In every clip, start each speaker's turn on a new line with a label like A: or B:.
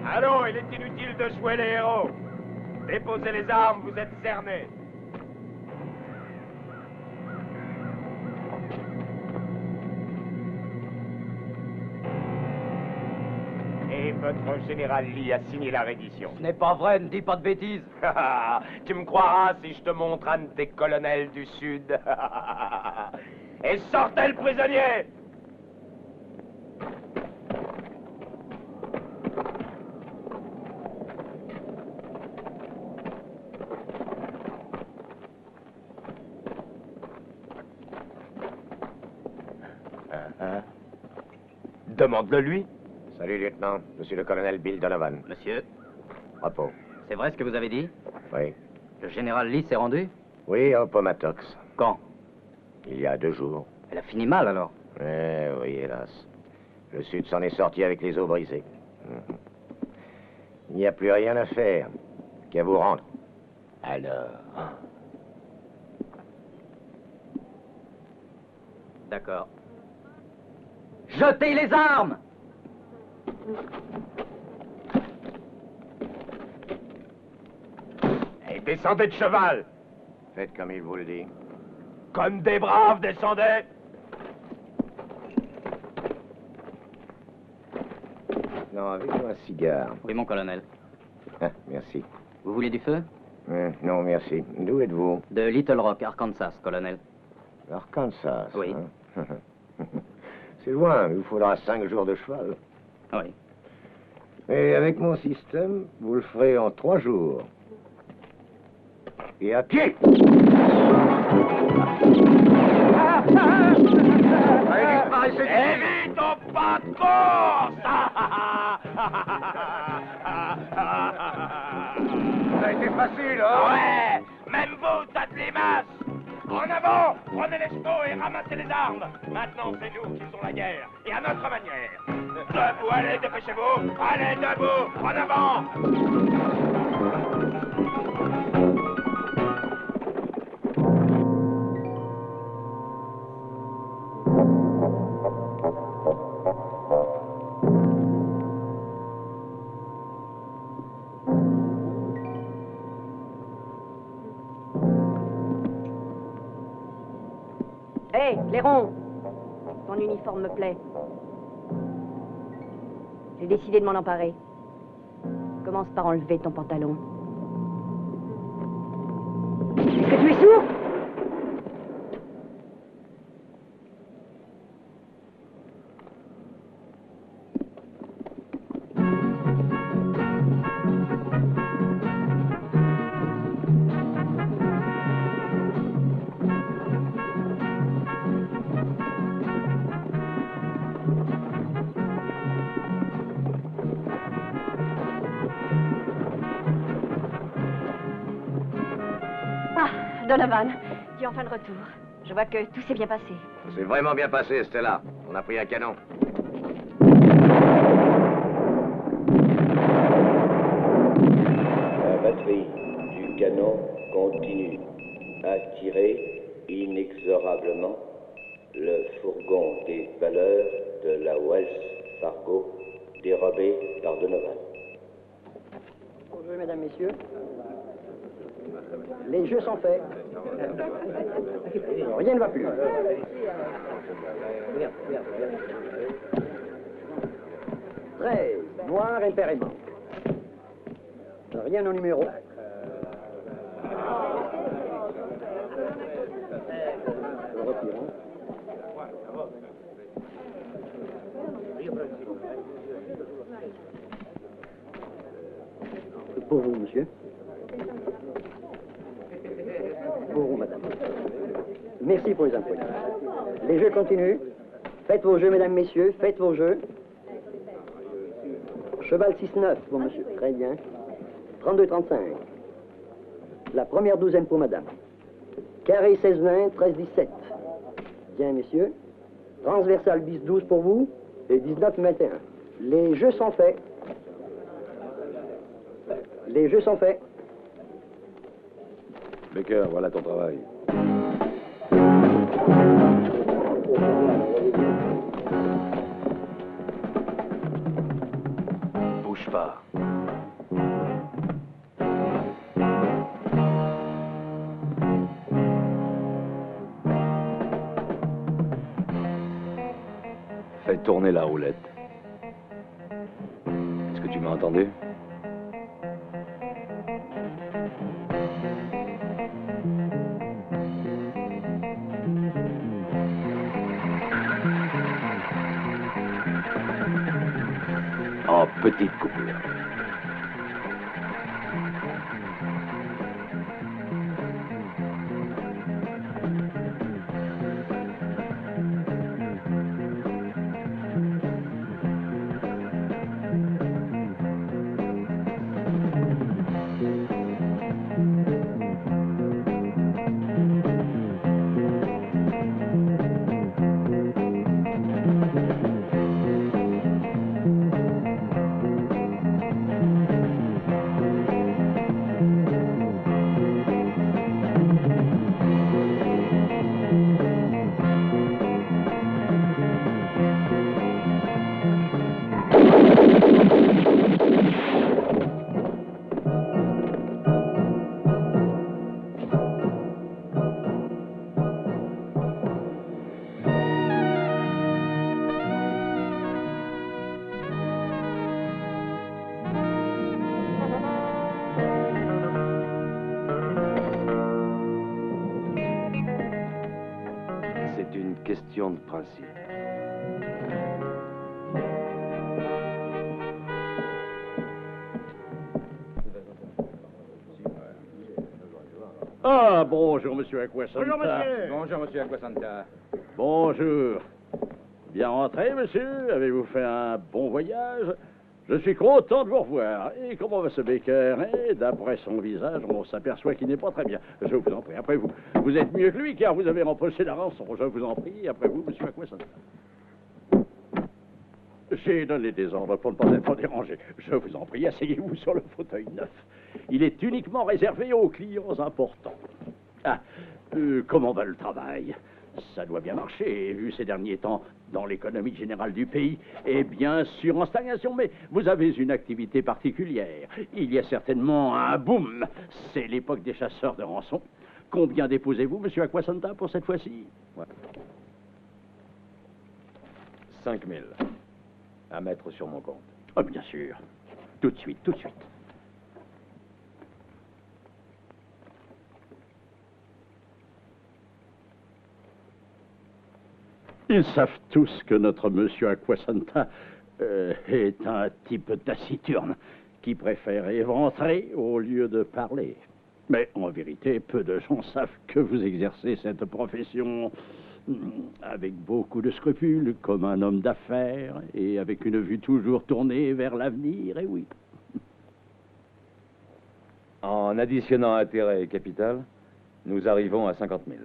A: Allons, il est inutile de jouer les héros. Déposez les armes, vous êtes cernés. Et votre général Lee a signé la reddition.
B: Ce n'est pas vrai, ne dis pas de bêtises.
A: Tu me croiras si je te montre un de tes colonels du Sud. Et sortez le prisonnier! Demande-le lui. Salut, lieutenant. Je suis le colonel Bill Donovan.
B: Monsieur,
A: Repos.
B: c'est vrai ce que vous avez dit?
A: Oui.
B: Le général Lee s'est rendu?
A: Oui, au Pomatox.
B: Quand?
A: Il y a 2 jours.
B: Elle a fini mal, alors.
A: Oui, hélas. Le Sud s'en est sorti avec les os brisés. Il n'y a plus rien à faire qu'à vous rendre. Alors...
B: D'accord. Jetez les armes!
A: Et descendez de cheval. Faites comme il vous le dit. Comme des braves, descendez. Non, avec moi un cigare.
B: Oui, mon colonel.
A: Ah, merci.
B: Vous voulez du feu?
A: Non, merci. D'où êtes-vous?
B: De Little Rock, Arkansas, colonel.
A: Arkansas.
B: Oui.
A: Hein? C'est loin, il vous faudra 5 jours de cheval.
B: Oui.
A: Et avec mon système, vous le ferez en 3 jours. Et à pied. Évite au pas de course. Ça a été facile, hein? Ouais. Même vous, tas de limaces. En avant, prenez les chevaux et ramassez les armes. Maintenant, c'est nous qui faisons la guerre, et à notre manière. Debout, allez, dépêchez-vous. Allez, debout, en avant.
C: Hé, Clairon! Ton uniforme me plaît. J'ai décidé de m'en emparer. Commence par enlever ton pantalon. Est-ce que tu es sourd? Donovan, tu es enfin de retour. Je vois que tout s'est bien passé.
D: C'est vraiment bien passé, Stella. On a pris un canon.
E: La batterie du canon continue à tirer inexorablement le fourgon des valeurs de la Wells Fargo dérobé par Donovan.
F: Bonjour, mesdames, messieurs. Les jeux sont faits. Rien ne va plus. 13, noir impairément. Rien au numéro. Le retirons. Pour vous, monsieur. Pour vous, madame. Merci pour les employés. Les jeux continuent. Faites vos jeux, mesdames, messieurs. Faites vos jeux. Cheval 6-9 pour monsieur. Très bien. 32-35. La première douzaine pour madame. Carré 16-20, 13-17. Bien, messieurs. Transversal 10-12 pour vous. Et 19-21. Les jeux sont faits. Les jeux sont faits.
D: Baker, voilà ton travail. Bouge pas. Fais tourner la roulette. Est-ce que tu m'as entendu? En petite coupure. Question de principe.
G: Ah, bonjour, monsieur Aquasanta.
A: Bonjour, monsieur.
D: Bonjour, monsieur Aquasanta.
G: Bonjour. Bien rentré, monsieur? Avez-vous fait un bon voyage? Je suis content de vous revoir. Et comment va ce Baker? D'après son visage, on s'aperçoit qu'il n'est pas très bien. Je vous en prie, après vous. Vous êtes mieux que lui, car vous avez rempoché la rançon. Je vous en prie, après vous, monsieur Aquasanta. J'ai donné des ordres pour ne pas être dérangé. Je vous en prie, asseyez-vous sur le fauteuil neuf. Il est uniquement réservé aux clients importants. Ah, comment va le travail? Ça doit bien marcher, vu ces derniers temps, dans l'économie générale du pays, et bien sûr en stagnation, mais vous avez une activité particulière. Il y a certainement un boom. C'est l'époque des chasseurs de rançon. Combien déposez-vous, monsieur Aquasanta, pour cette fois-ci?
D: Ouais. 5 000. À mettre sur mon compte.
G: Oh, bien sûr. Tout de suite, tout de suite. Ils savent tous que notre monsieur Aquasanta est un type taciturne qui préfère éventrer au lieu de parler. Mais en vérité, peu de gens savent que vous exercez cette profession avec beaucoup de scrupules, comme un homme d'affaires, et avec une vue toujours tournée vers l'avenir, et oui.
D: En additionnant intérêt et capital, nous arrivons à 50 000.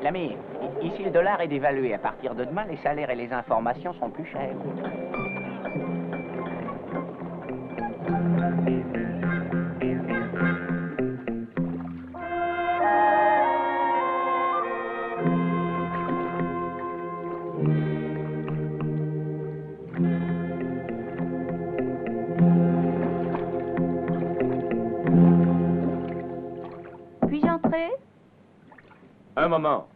H: L'ami, ici le dollar est dévalué. À partir de demain, les salaires et les informations sont plus chers.
C: Puis-je entrer?
D: Un moment.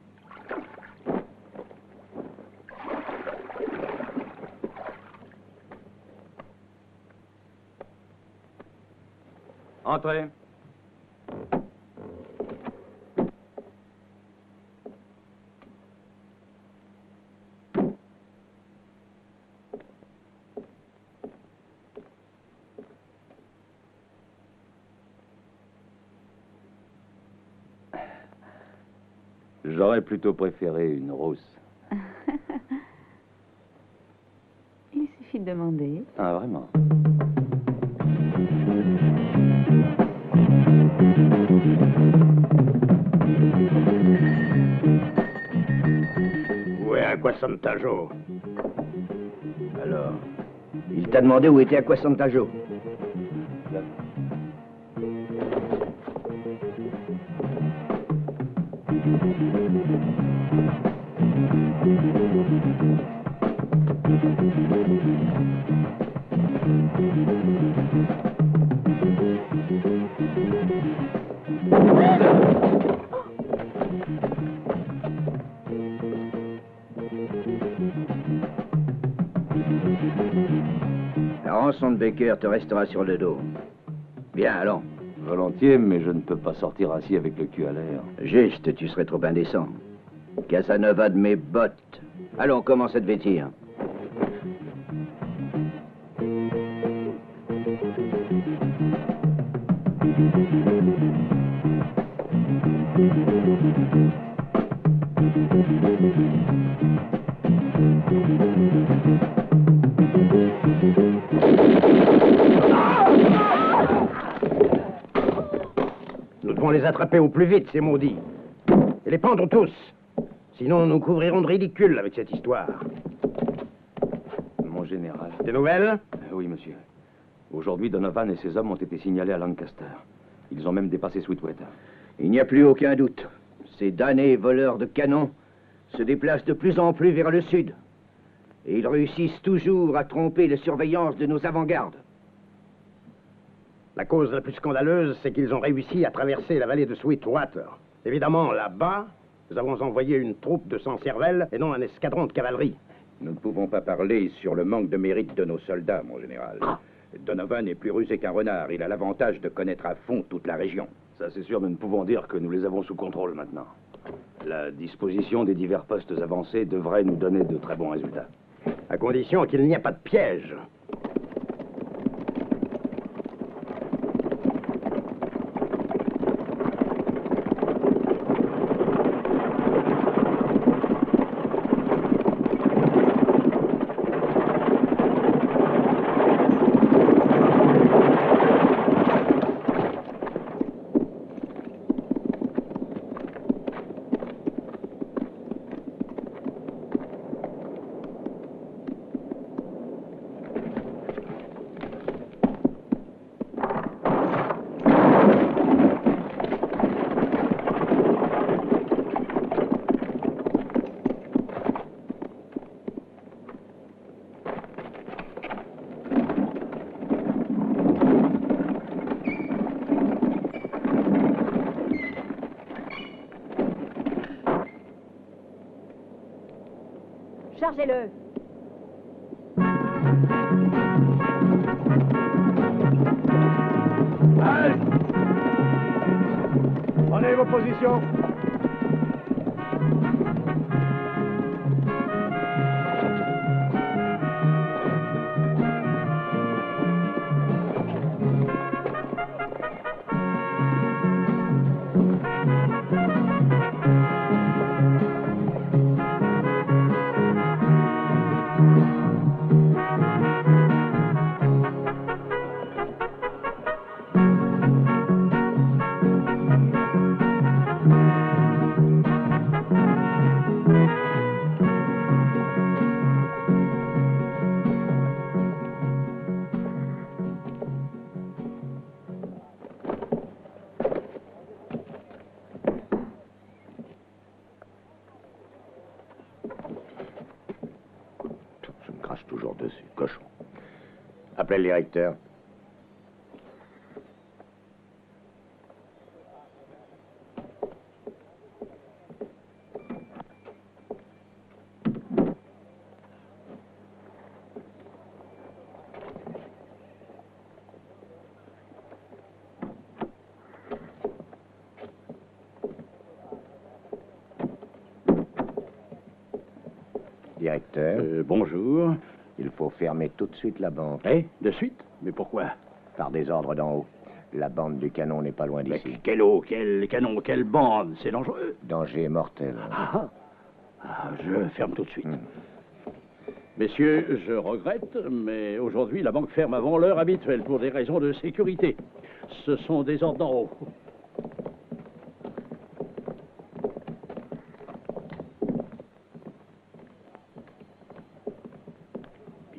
D: Entrez. J'aurais plutôt préféré une rousse.
I: Il suffit de demander.
D: Ah, vraiment?
G: Où est Aquasanta Joe?
F: Alors, il t'a demandé où était Aquasanta Joe. La rançon de Baker te restera sur le dos. Bien, allons.
D: Volontiers, mais je ne peux pas sortir ainsi avec le cul à l'air.
F: Juste, tu serais trop indécent. Casanova de mes bottes. Allons, commence à te vêtir.
J: Nous devons les attraper au plus vite, ces maudits. Et les pendre tous. Sinon, nous couvrirons de ridicule avec cette histoire.
D: Mon général.
J: Des nouvelles?
D: Oui, monsieur. Aujourd'hui, Donovan et ses hommes ont été signalés à Lancaster. Ils ont même dépassé Sweetwater.
F: Il n'y a plus aucun doute. Ces damnés voleurs de canons se déplacent de plus en plus vers le sud. Et ils réussissent toujours à tromper les surveillances de nos avant-gardes.
J: La cause la plus scandaleuse, c'est qu'ils ont réussi à traverser la vallée de Sweetwater. Évidemment, là-bas, nous avons envoyé une troupe de 100 cervelles et non un escadron de cavalerie.
K: Nous ne pouvons pas parler sur le manque de mérite de nos soldats, mon général. Donovan est plus rusé qu'un renard. Il a l'avantage de connaître à fond toute la région.
D: Ça, c'est sûr, nous ne pouvons dire que nous les avons sous contrôle maintenant. La disposition des divers postes avancés devrait nous donner de très bons résultats.
J: À condition qu'il n'y ait pas de piège.
C: Chargez-le.
J: Halte! Prenez vos positions. Je me crache toujours dessus, cochon. Appelez le directeur. Directeur.
G: Bonjour.
J: Il faut fermer tout de suite la banque.
G: Eh, de suite? Mais pourquoi?
J: Par des ordres d'en haut. La bande du canon n'est pas loin
G: Mais
J: d'ici.
G: quelle eau, quel canon, quelle bande, c'est dangereux.
J: Danger mortel.
G: Je ferme tout de suite. Messieurs, je regrette, mais aujourd'hui, la banque ferme avant l'heure habituelle pour des raisons de sécurité. Ce sont des ordres d'en haut.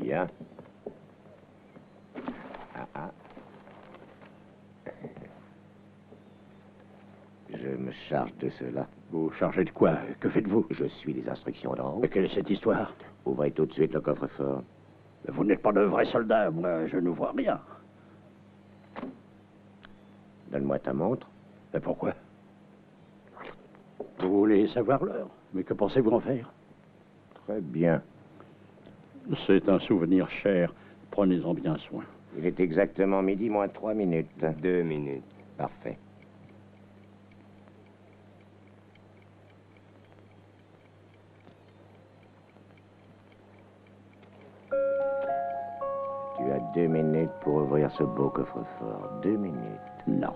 J: Bien. Je me charge de cela.
G: Vous chargez de quoi? Que faites-vous?
J: Je suis les instructions d'en haut.
G: Mais quelle est cette histoire?
J: Ouvrez tout de suite le coffre-fort.
G: Mais vous n'êtes pas de vrais soldats, moi, je ne vois rien.
J: Donne-moi ta montre.
G: Mais pourquoi? Vous voulez savoir l'heure? Mais que pensez-vous en faire?
J: Très bien.
G: C'est un souvenir cher. Prenez-en bien soin.
J: Il est exactement midi moins 3 minutes.
E: 2 minutes.
J: Parfait. Tu as 2 minutes pour ouvrir ce beau coffre-fort. 2 minutes.
G: Non.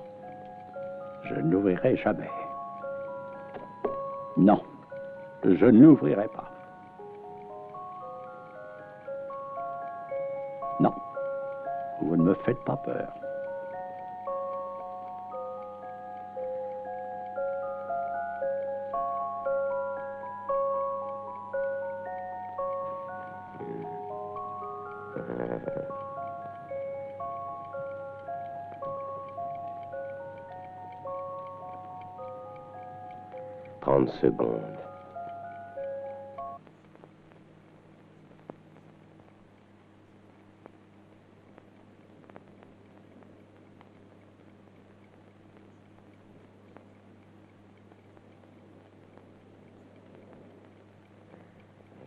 G: Je n'ouvrirai jamais. Non. Je n'ouvrirai pas. Non. Vous ne me faites pas peur.
E: Secondes.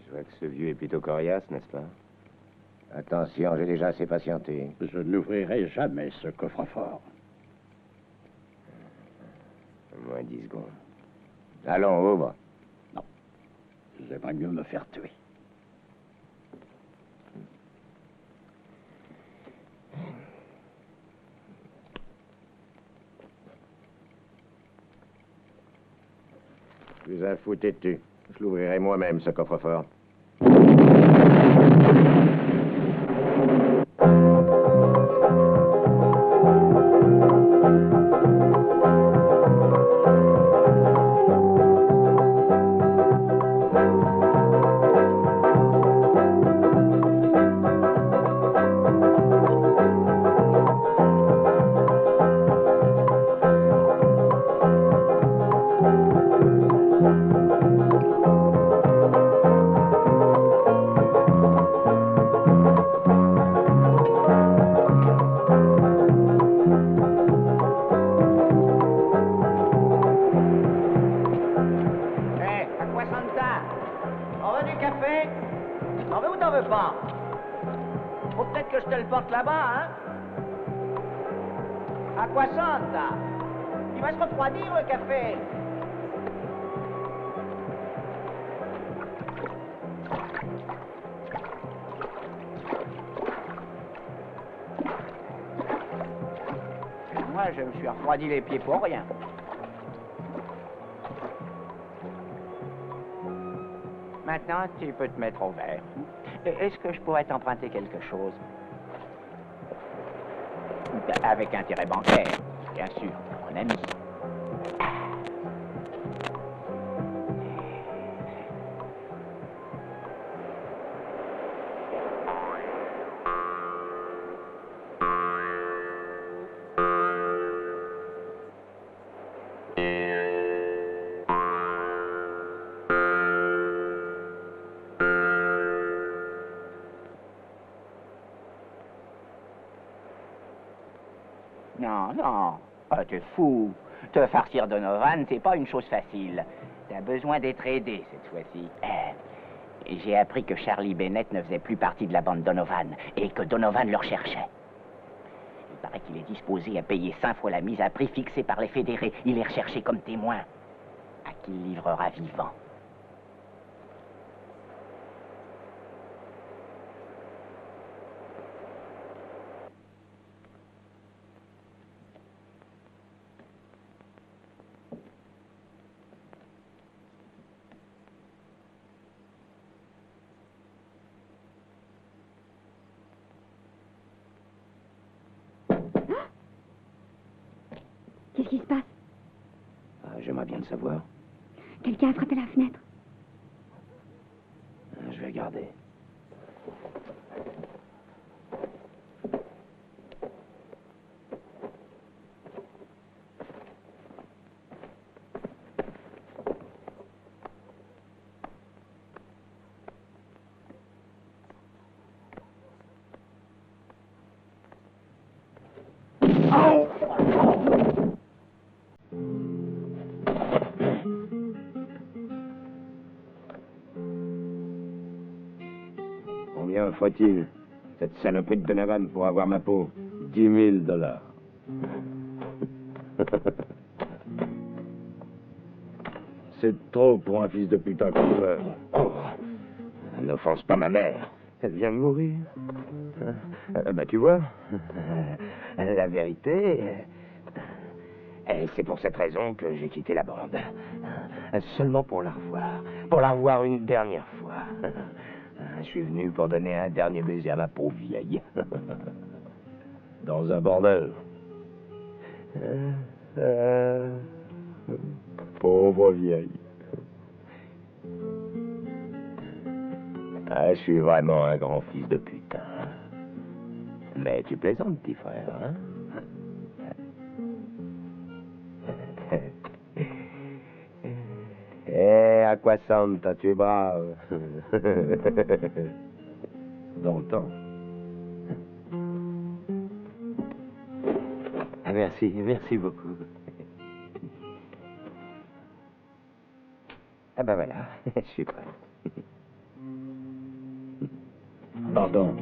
E: Je vois que ce vieux est plutôt coriace, n'est-ce pas?
J: Attention, j'ai déjà assez patienté.
G: Je n'ouvrirai jamais ce coffre-fort.
J: Moins 10 secondes. Allons, ouvre.
G: Non. J'aimerais mieux me faire tuer.
J: Tu es un fou têtu. Je l'ouvrirai moi-même, ce coffre-fort.
H: pas. Faut peut-être que je te le porte là-bas, hein? À quoi Santa? Il va se refroidir, le café. Moi, je me suis refroidi les pieds pour rien. Maintenant, tu peux te mettre au vert. Est-ce que je pourrais t'emprunter quelque chose? Avec intérêt bancaire, bien sûr, mon ami. Non, non, t'es fou. Te farcir Donovan, c'est pas une chose facile. T'as besoin d'être aidé cette fois-ci. J'ai appris que Charlie Bennett ne faisait plus partie de la bande Donovan et que Donovan le recherchait. Il paraît qu'il est disposé à payer 5 fois la mise à prix fixée par les fédérés. Il est recherché comme témoin, à qui il livrera vivant.
L: Qu'est-ce qui se passe?
D: J'aimerais bien le savoir.
L: Quelqu'un a frappé la fenêtre.
D: Je vais regarder.
E: Combien faut-il, cette saloperie de Donovan, pour avoir ma peau?
D: 10 000 $. C'est trop pour un fils de putain comme toi.
E: Oh, n'offense pas ma mère. Elle vient de mourir. Bah, tu vois, la vérité, c'est pour cette raison que j'ai quitté la bande. Seulement pour la revoir. Pour la revoir une dernière fois. Je suis venu pour donner un dernier baiser à ma pauvre vieille.
D: Dans un bordel.
E: Pauvre vieille. Je suis vraiment un grand fils de putain. Mais tu plaisantes, petit frère, hein? À quoi Santa, tu es brave.
D: Dans le temps.
E: Merci beaucoup. Ah ben voilà, je suis prêt.
D: Pardon.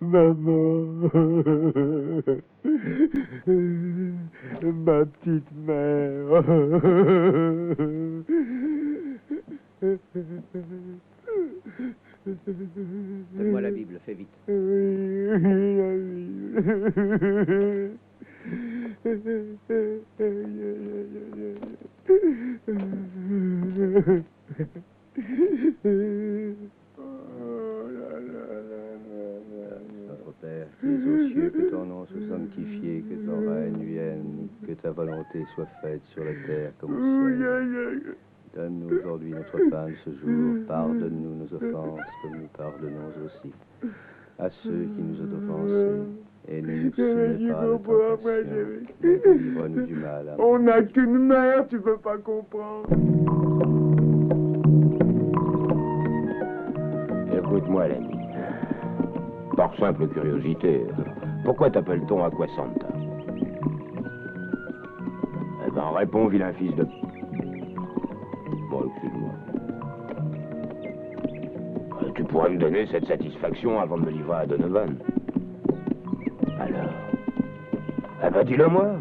E: Maman, ma petite mère.
B: Donne-moi la Bible, fais vite.
M: Notre Père, qui es aux cieux, que ton nom soit sanctifié, que ton règne vienne, que ta volonté soit faite sur la terre comme au ciel. Donne-nous aujourd'hui notre pain de ce jour. Pardonne-nous nos offenses, comme nous pardonnons aussi à ceux qui nous ont offensés. Et ne nous soumets pas à la tentation, mais délivre-nous du mal. Amen.
E: On n'a qu'une mère, tu peux pas comprendre. Écoute-moi, l'ami. Par simple curiosité, pourquoi t'appelle-t-on Aquasanta? Eh ben, réponds, vilain fils de... Bon, excuse-moi. Tu pourrais me donner cette satisfaction avant de me livrer à Donovan. Alors? Eh ben, dis-le-moi.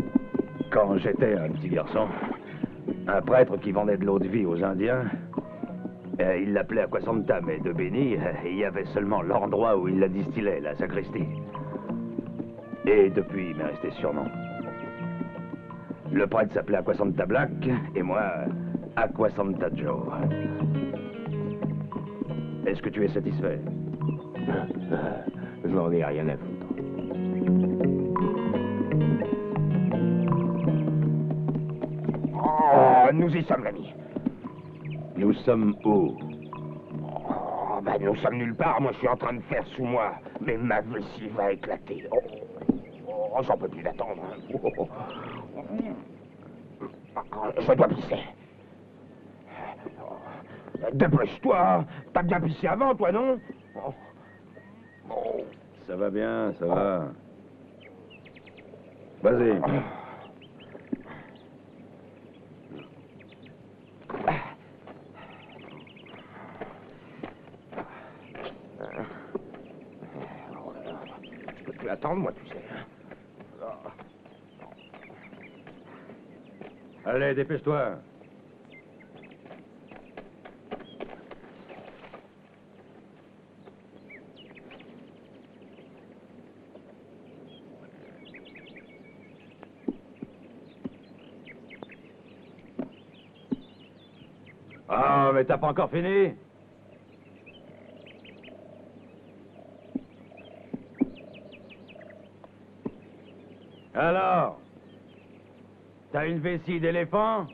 D: Quand j'étais un petit garçon, un prêtre qui vendait de l'eau de vie aux Indiens, il l'appelait Aquasanta, mais de béni, il y avait seulement l'endroit où il la distillait, la sacristie. Et depuis, il m'est resté ce surnom. Le prêtre s'appelait Aquasanta Black, et moi, Aquasanta Joe. Est-ce que tu es satisfait?
E: Je n'en ai rien à foutre. Oh, nous y sommes, l'ami.
D: Nous sommes où?
E: Oh, ben, nous sommes nulle part. Moi, je suis en train de faire sous moi. Mais ma vessie va éclater. Oh, j'en peux plus d'attendre. Je dois pisser. Dépêche-toi. T'as bien pissé avant, toi, non?
D: Ça va bien, ça va. Vas-y.
E: Je peux plus attendre, moi, tu sais.
D: Allez, dépêche-toi. Ah, mais t'as pas encore fini? Alors? T'as une vessie d'éléphant?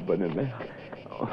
E: Bonne mère. Oh.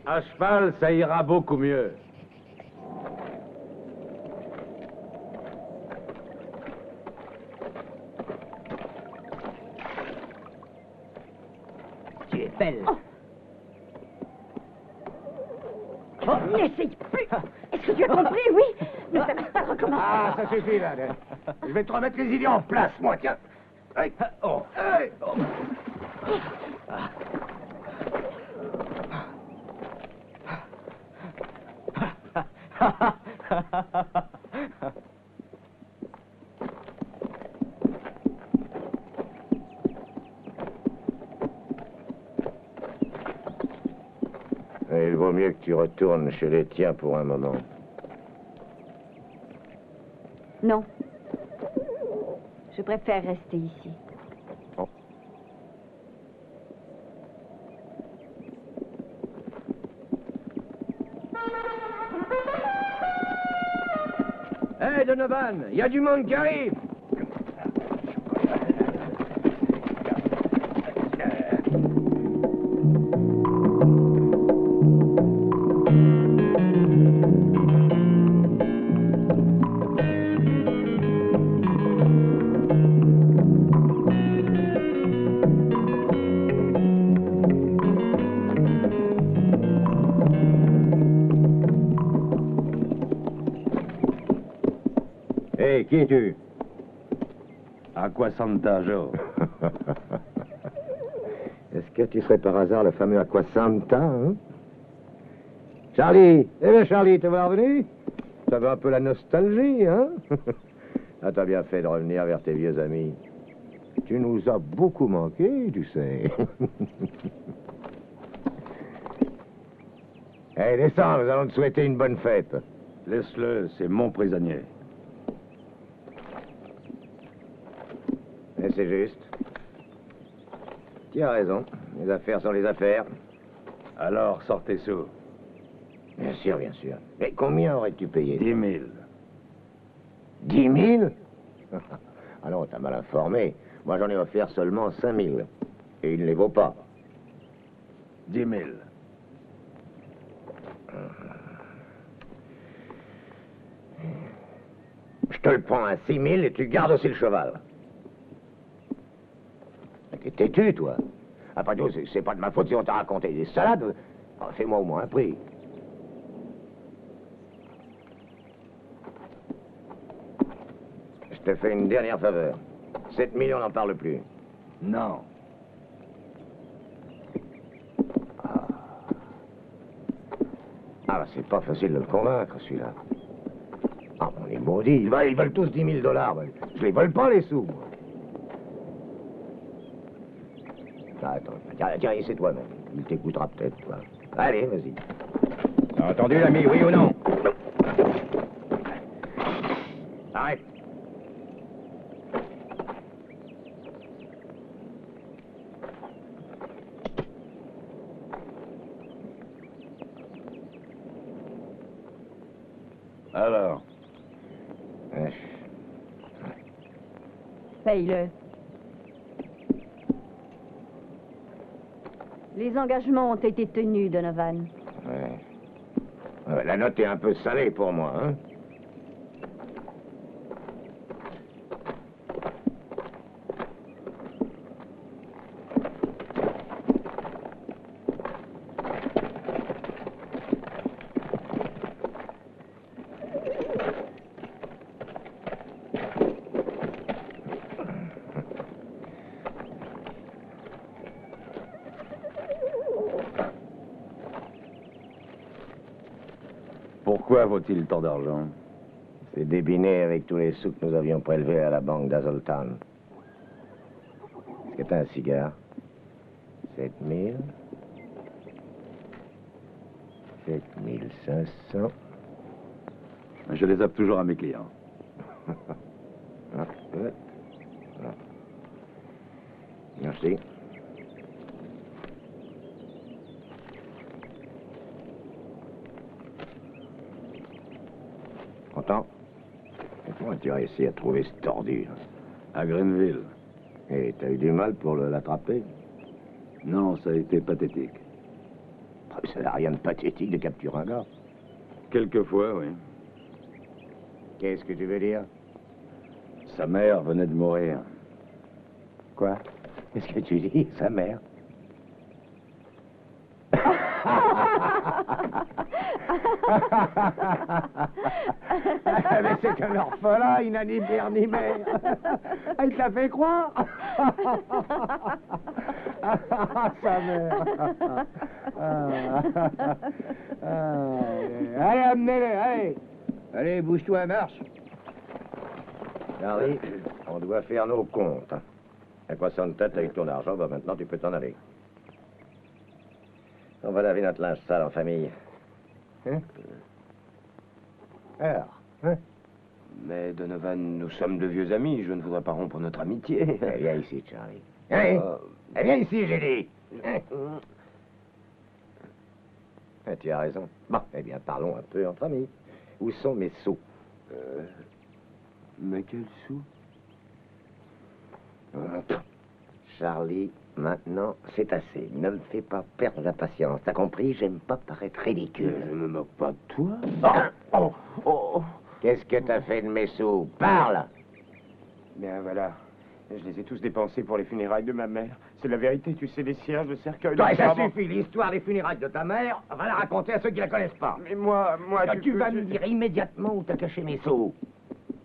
D: À cheval, ça ira beaucoup mieux.
H: Tu es belle.
C: Oh, n'essaye plus. Est-ce que tu as compris, oui? Ne t'arrête pas de recommencer.
J: Ah, ça suffit, là. Je vais te remettre les idées en place, moi, tiens. Hey. Oh. Hey. Oh.
E: Il vaut mieux que tu retournes chez les tiens pour un moment.
I: Non. Je préfère rester ici.
E: Oh.
M: Donovan, il y a du monde qui arrive.
J: Hé, qui es-tu?
D: Aquasanta Joe.
J: Est-ce que tu serais par hasard le fameux Aquasanta, hein? Charlie! Eh bien, Charlie, te voilà revenu? Ça va un peu la nostalgie, hein? Ah, t'as bien fait de revenir vers tes vieux amis. Tu nous as beaucoup manqué, tu sais. Hé, descends, nous allons te souhaiter une bonne fête.
D: Laisse-le, c'est mon prisonnier.
J: Et c'est juste. Tu as raison. Les affaires sont les affaires.
D: Alors, sors tes sous.
J: Bien sûr, bien sûr. Mais combien aurais-tu payé?
D: 10 000.
J: 10 000? Ah non, t'as mal informé. Moi, j'en ai offert seulement 5 000. Et il ne les vaut pas.
D: 10 000.
J: Je te le prends à 6 000 et tu gardes aussi le cheval. T'es têtu, toi. Après tout, c'est pas de ma faute si on t'a raconté des salades. Oh, fais-moi au moins un prix. Je te fais une dernière faveur. 7 000, on n'en parle plus.
D: Non.
J: Ah, c'est pas facile de le convaincre, celui-là. Ah, on est maudits. Ils veulent tous 10 000 $. Je les vole pas, les sous, moi. Ah, attends, tiens, c'est toi-même. Il t'écoutera peut-être, toi. Allez, vas-y. T'as entendu, l'ami, oui ou non? Arrête.
D: Alors?
I: Paye-le. Les engagements ont été tenus, Donovan.
J: Ouais. La note est un peu salée pour moi, hein?
D: Pourquoi vaut-il tant d'argent?
J: C'est débiné avec tous les sous que nous avions prélevés à la banque d'Azoltan. Est-ce que t'as un cigare? 7 000. 7 500.
D: Je les offre toujours à mes clients.
J: Merci. Content? Et comment tu as réussi à trouver ce tordu?
D: À Greenville.
J: Et t'as eu du mal pour l'attraper?
D: Non, ça a été pathétique.
J: Ça n'a rien de pathétique de capturer un gars.
D: Quelquefois, oui.
J: Qu'est-ce que tu veux dire?
D: Sa mère venait de mourir.
J: Quoi? Qu'est-ce que tu dis, sa mère? Mais c'est un orphelin, il n'a ni père ni mère. Il te l'a fait croire? Sa mère. Allez, amenez-le, allez. Allez, bouge-toi, marche. Charlie, on doit faire nos comptes. À quoi ça de tête avec ton argent? Bah maintenant, tu peux t'en aller. On va laver notre linge sale en famille. Hein? Alors, hein?
E: Mais Donovan, nous sommes de vieux amis. Je ne voudrais pas rompre notre amitié.
J: Eh, viens ici, Charlie. Hein? Eh, viens ici, j'ai dit. Hein? Tu as raison. Bon, eh bien, parlons un peu entre amis. Où sont mes sous?
E: Mais quel sou? Charlie, maintenant, c'est assez. Ne me fais pas perdre la patience. T'as compris? J'aime pas paraître ridicule.
K: Je me moque pas de toi.
E: Qu'est-ce que t'as fait de mes sous? Parle!
N: Bien voilà, je les ai tous dépensés pour les funérailles de ma mère. C'est la vérité, tu sais, les cierges, le cercueil...
E: Toi,
N: le
E: ça
N: savon.
E: suffit, l'histoire des funérailles de ta mère, va la raconter à ceux qui la connaissent pas.
N: Mais moi,
E: tu vas me dire immédiatement où t'as caché mes sous.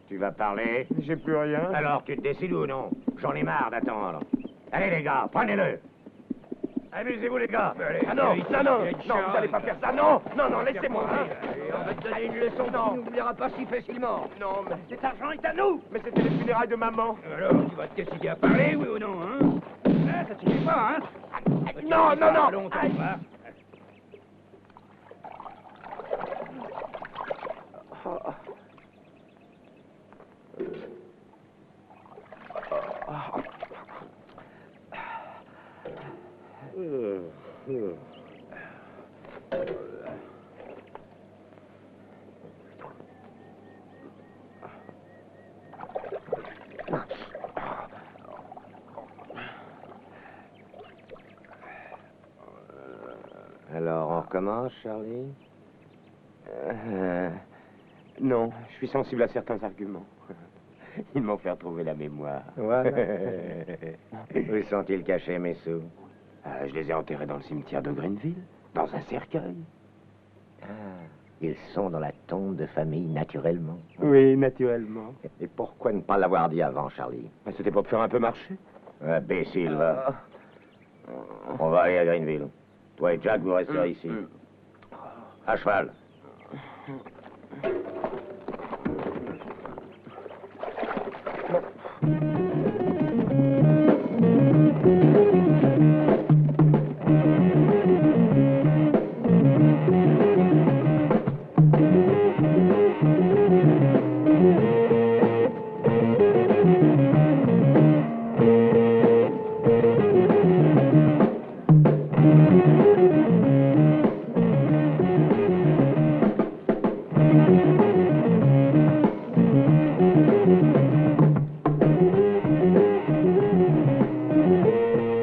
E: Tu vas parler?
N: J'ai plus rien.
E: Alors, tu te décides ou non? J'en ai marre d'attendre. Allez, les gars, prenez-le. Amusez-vous, les gars.
N: Allez, ah non, vous allez pas faire ça, non, laissez-moi.
E: On va te donner une leçon qui n'oubliera pas si facilement.
N: Non, mais
G: Cet argent est à nous.
N: mais c'était les funérailles de maman.
G: Alors, tu vas te décider à parler, oui ou non, hein? Ça te suffit pas, hein?
N: Non.
G: Allons, t'en vas.
E: Alors, on recommence, Charlie?
N: Non, je suis sensible à certains arguments.
E: Ils m'ont fait retrouver la mémoire.
N: Voilà.
E: Où sont-ils cachés, mes sous?
N: Je les ai enterrés dans le cimetière de Greenville, dans un cercueil.
E: Ils sont dans la tombe de famille, naturellement.
N: Oui, naturellement.
E: Et pourquoi ne pas l'avoir dit avant, Charlie?
N: C'était pour te faire un peu marcher.
E: Imbécile, va. On va aller à Greenville. Toi et Jack, vous resterez ici. À cheval.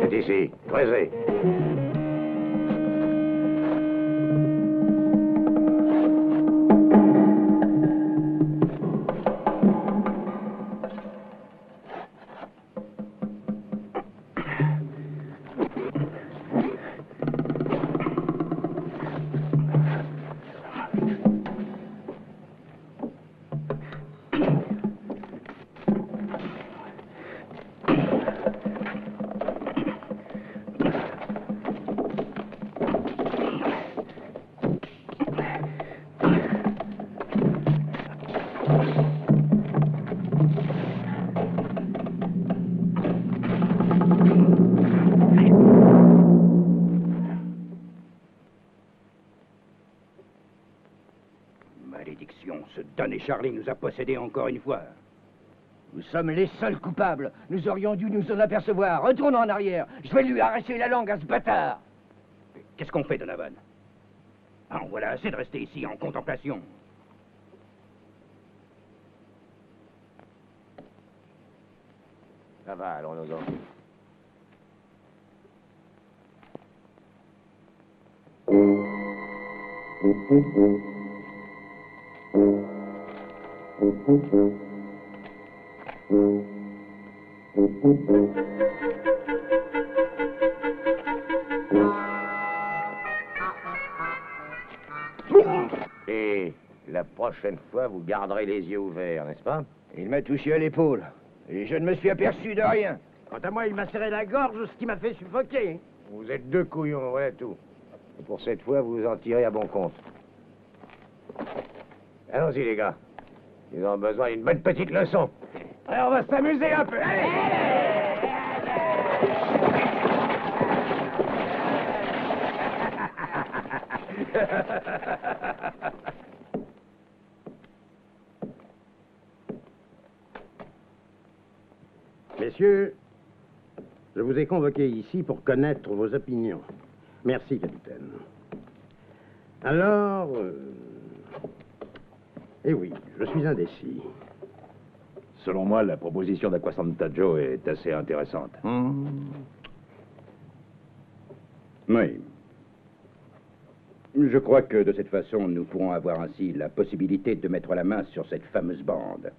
E: C'est ici. Creusez.
K: Malédiction, ce damné Charlie nous a possédés encore une fois.
H: Nous sommes les seuls coupables. Nous aurions dû nous en apercevoir. Retournons en arrière. Je vais lui arracher la langue à ce bâtard.
K: Qu'est-ce qu'on fait, Donovan? En voilà assez de rester ici en contemplation.
E: Ça va, allons-nous-en. Et la prochaine fois, vous garderez les yeux ouverts, n'est-ce pas?
H: Il m'a touché à l'épaule. Et je ne me suis aperçu de rien.
G: Quant à moi, il m'a serré la gorge, ce qui m'a fait suffoquer.
E: Vous êtes deux couillons, voilà tout. Et pour cette fois, vous vous en tirez à bon compte. Allons-y, les gars. Ils ont besoin d'une bonne petite leçon.
N: Allez, on va s'amuser un peu. Allez.
O: Messieurs, je vous ai convoqués ici pour connaître vos opinions. Merci, capitaine. Alors... Eh oui, je suis indécis.
D: Selon moi, la proposition d'Acquasanta Joe est assez intéressante.
K: Oui. Je crois que de cette façon, nous pourrons avoir ainsi la possibilité de mettre la main sur cette fameuse bande.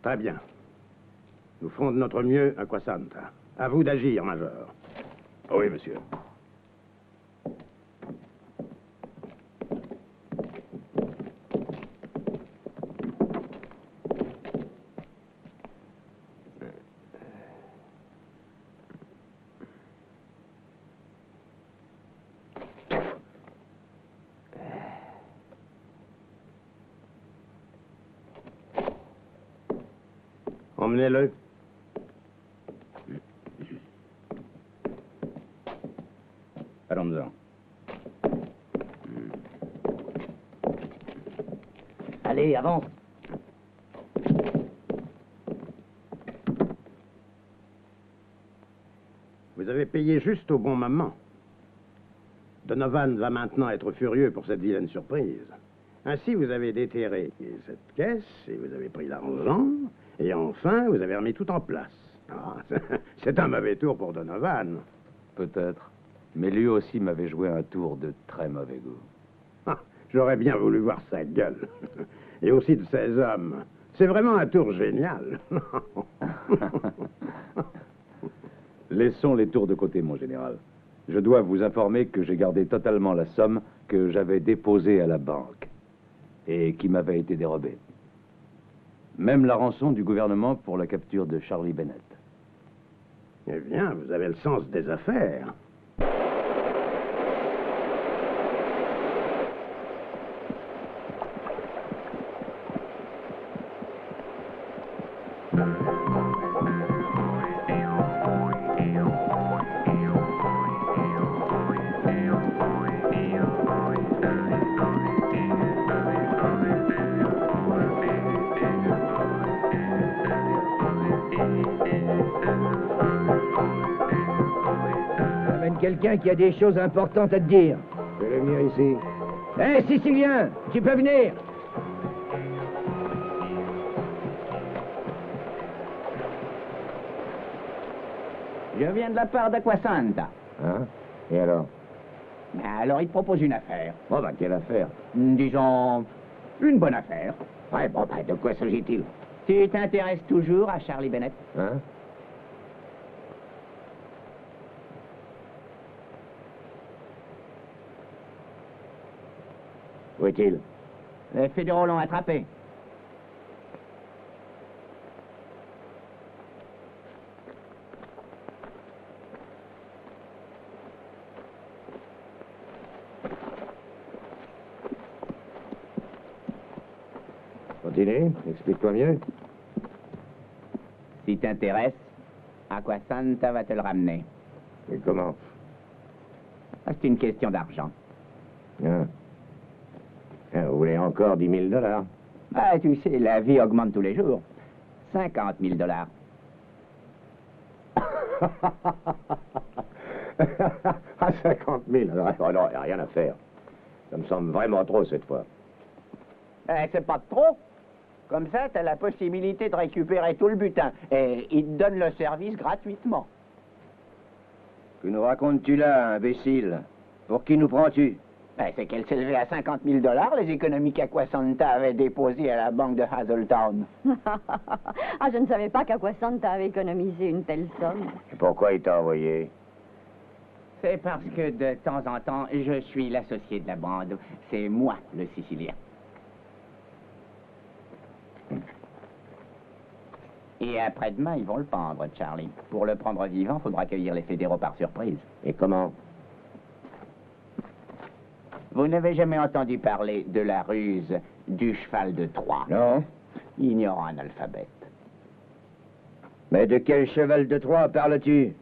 O: Très bien. Nous ferons de notre mieux, Acquasanta. À vous d'agir, Major.
D: Oui, monsieur.
O: Emmenez-le.
K: Allons-en.
F: Allez, avance.
O: Vous avez payé juste au bon moment. Donovan va maintenant être furieux pour cette vilaine surprise. Ainsi, vous avez déterré cette caisse et vous avez pris l'argent. Et enfin, vous avez remis tout en place. Ah, c'est un mauvais tour pour Donovan.
D: Peut-être. Mais lui aussi m'avait joué un tour de très mauvais goût.
O: Ah, j'aurais bien voulu voir sa gueule. Et aussi de ses hommes. C'est vraiment un tour génial.
D: Laissons les tours de côté, mon général. Je dois vous informer que j'ai gardé totalement la somme que j'avais déposée à la banque et qui m'avait été dérobée. Même la rançon du gouvernement pour la capture de Charlie Bennett.
O: Eh bien, vous avez le sens des affaires.
B: Quelqu'un qui a des choses importantes à te dire.
J: Je vais venir ici.
B: Hé, Sicilien, tu peux venir.
H: Je viens de la part d'Acquasanta.
J: Hein? Et alors?
H: Alors, il te propose une affaire.
J: Oh, bah, quelle affaire?
H: Disons, une bonne affaire.
J: Ouais, bon, bah, de quoi s'agit-il?
H: Tu t'intéresses toujours à Charlie Bennett?
J: Hein? Où est-il?
H: Les fédéraux l'ont attrapé.
J: Continue, explique-toi mieux.
H: Si t'intéresse, Acquasanta va te le ramener.
J: Et comment?
H: C'est une question d'argent.
J: Hein? Vous voulez encore 10 000 $?
H: Ah, tu sais, la vie augmente tous les jours. 50 000 $.
J: À 50 000. Oh non, il n'y a rien à faire. Ça me semble vraiment trop cette fois.
H: C'est pas trop. Comme ça, t'as la possibilité de récupérer tout le butin. Et ils te donnent le service gratuitement.
B: Que nous racontes-tu là, imbécile? Pour qui nous prends-tu?
H: C'est qu'elle s'élevait à 50 000 $, les économies qu'Acquasanta avait déposées à la banque de Hazeltown.
I: Ah, je ne savais pas qu'Acquasanta avait économisé une telle somme.
J: Et pourquoi il t'a envoyé?
H: C'est parce que de temps en temps, je suis l'associé de la bande. C'est moi, le Sicilien. Et après-demain, ils vont le pendre, Charlie. Pour le prendre vivant, faudra accueillir les fédéraux par surprise.
J: Et comment?
H: Vous n'avez jamais entendu parler de la ruse du cheval de Troie?
B: Non.
H: Ignorant analphabète.
B: Mais de quel cheval de Troie parles-tu?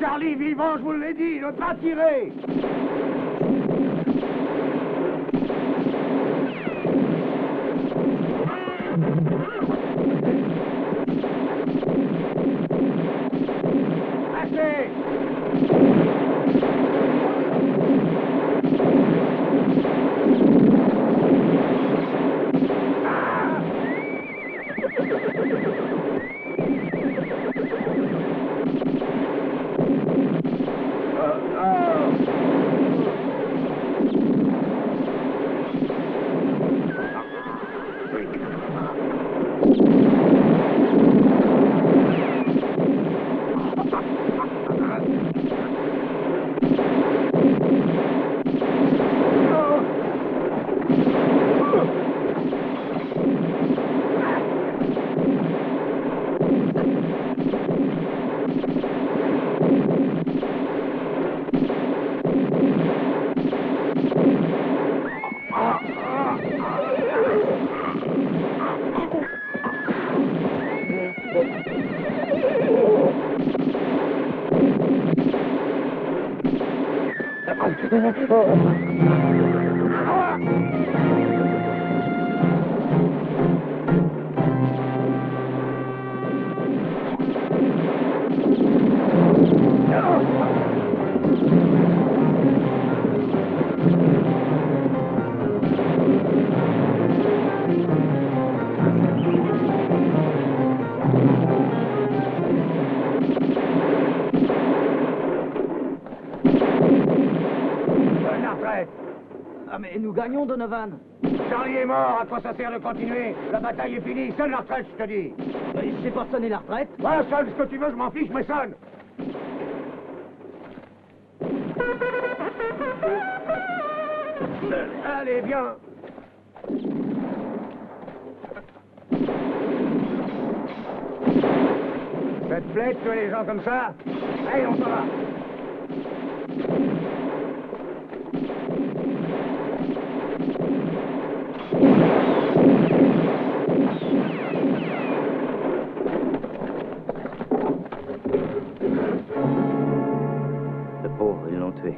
A: Charlie, vivant, je vous l'ai dit, ne pas tirer. Assez.
F: Ah mais nous gagnons, Donovan.
A: Charlie est mort, à quoi ça sert de continuer? La bataille est finie, sonne la retraite, je te dis.
F: Je sais pas sonner la retraite.
A: Ouais, sonne ce que tu veux, je m'en fiche, mais sonne. Allez, viens. Ça te plaît de tuer les gens comme ça? Allez, on s'en va.
B: Le pauvre, ils l'ont tué.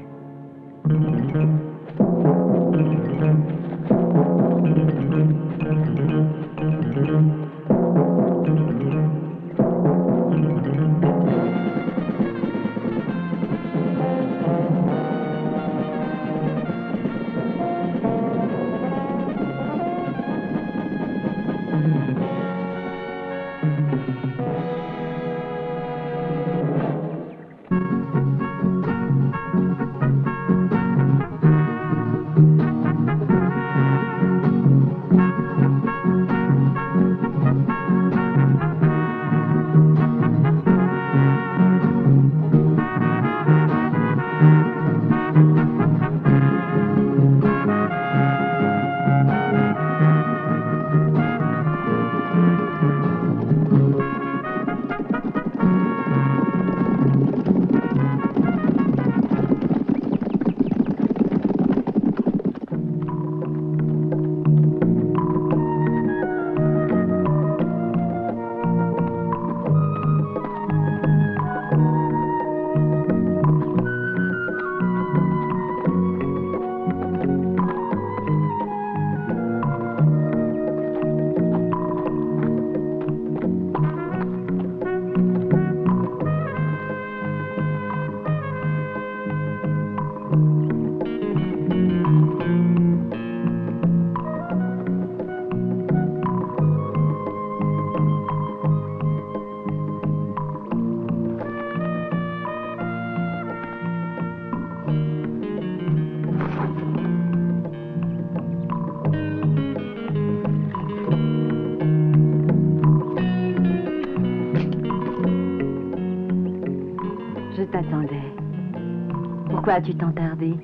I: Pourquoi as-tu tant tardé?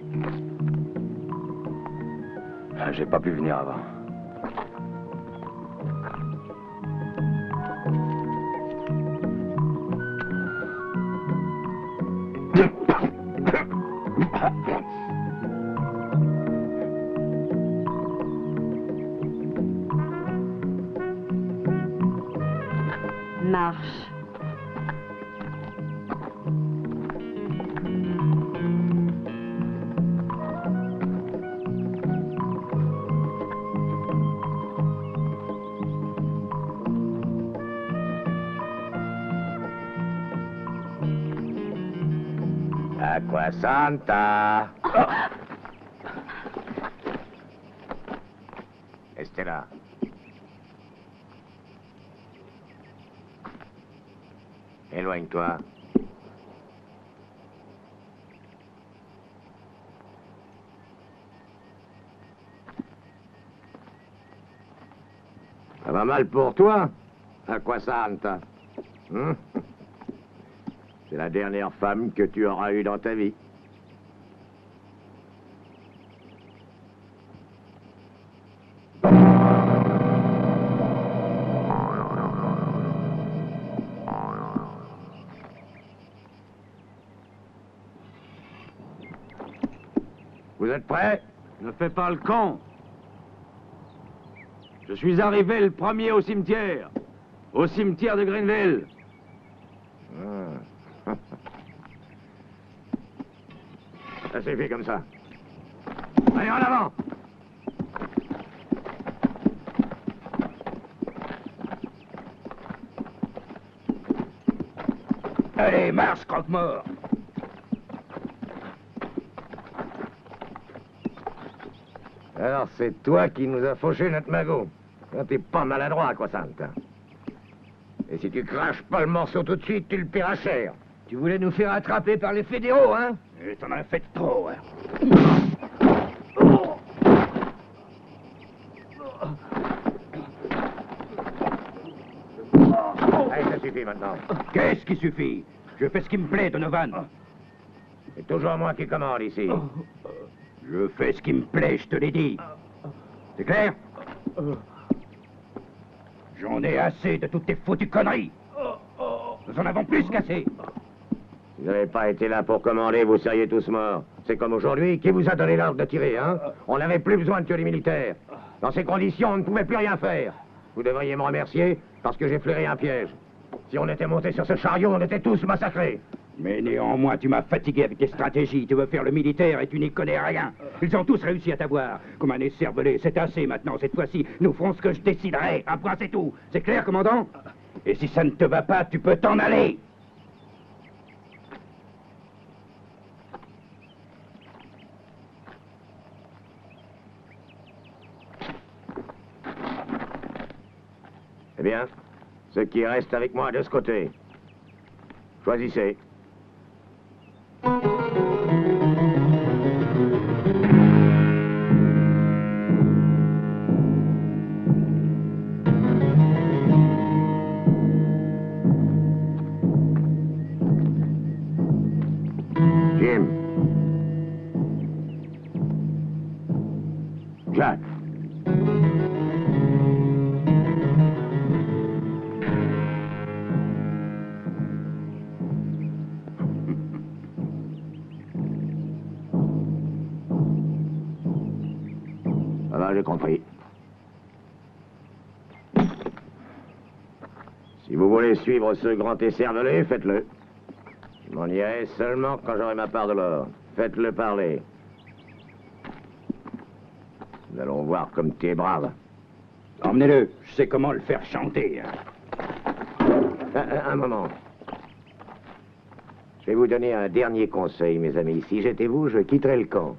D: J'ai pas pu venir avant.
I: Marche.
J: Acqua Santa. Estella. Éloigne-toi. Ça va mal pour toi, Acqua Santa. C'est la dernière femme que tu auras eue dans ta vie. Vous êtes prêts?
D: Ne fais pas le con. Je suis arrivé le premier au cimetière de Greenville.
J: Ça suffit comme ça. Allez, en avant!
A: Allez, marche, croque-mort!
J: Alors, c'est toi qui nous as fauché notre magot. T'es pas maladroit, quoi, Santa. Et si tu craches pas le morceau tout de suite, tu le paieras cher.
B: Tu voulais nous faire attraper par les fédéraux, hein?
A: Et t'en as fait trop, hein?
J: Allez, ça suffit maintenant.
A: Qu'est-ce qui suffit? Je fais ce qui me plaît, Donovan.
J: C'est toujours moi qui commande ici.
A: Je fais ce qui me plaît, je te l'ai dit. C'est clair? J'en ai assez de toutes tes foutues conneries. Nous en avons plus qu'assez.
J: Si vous n'avez pas été là pour commander, vous seriez tous morts. C'est comme aujourd'hui, qui vous a donné l'ordre de tirer, hein? On n'avait plus besoin de tuer les militaires. Dans ces conditions, on ne pouvait plus rien faire. Vous devriez me remercier parce que j'ai flairé un piège. Si on était monté sur ce chariot, on était tous massacrés.
A: Mais néanmoins, tu m'as fatigué avec tes stratégies. Tu veux faire le militaire et tu n'y connais rien. Ils ont tous réussi à t'avoir. Comme un écervelé. C'est assez maintenant. Cette fois-ci, nous ferons ce que je déciderai. Un point, c'est tout. C'est clair, commandant? Et si ça ne te va pas, tu peux t'en aller.
J: Eh bien, ceux qui restent avec moi de ce côté. Choisissez. Jim. Jack. Voilà, j'ai compris. Si vous voulez suivre ce grand écervelé, faites-le. Je m'en irai seulement quand j'aurai ma part de l'or. Faites-le parler. Nous allons voir comme tu es brave.
A: Emmenez-le. Je sais comment le faire chanter.
J: Un moment. Je vais vous donner un dernier conseil, mes amis. Si j'étais vous, je quitterais le camp.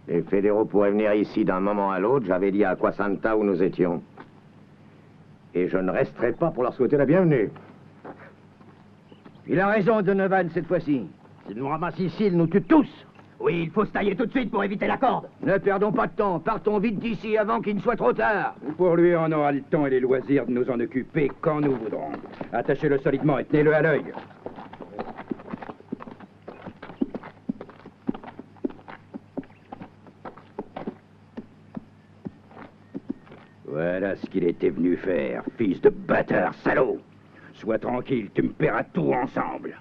J: Les fédéraux pourraient venir ici d'un moment à l'autre. J'avais dit à Acqua Santa où nous étions. Et je ne resterai pas pour leur souhaiter la bienvenue.
B: Il a raison, Donovan, cette fois-ci.
O: S'il nous ramasse ici, il nous tue tous.
A: Oui, il faut se tailler tout de suite pour éviter la corde.
B: Ne perdons pas de temps. Partons vite d'ici avant qu'il ne soit trop tard.
A: Pour lui, on aura le temps et les loisirs de nous en occuper quand nous voudrons. Attachez-le solidement et tenez-le à l'œil.
K: Voilà ce qu'il était venu faire, fils de bâtard salaud. Sois tranquille, tu me paieras tout ensemble.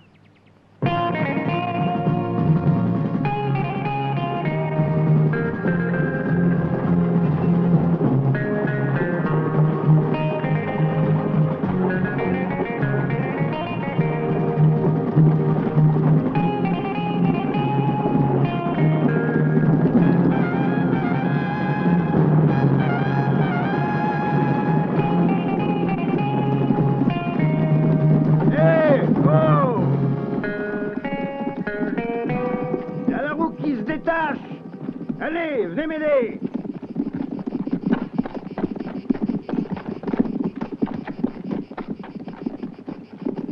O: Allez, venez m'aider.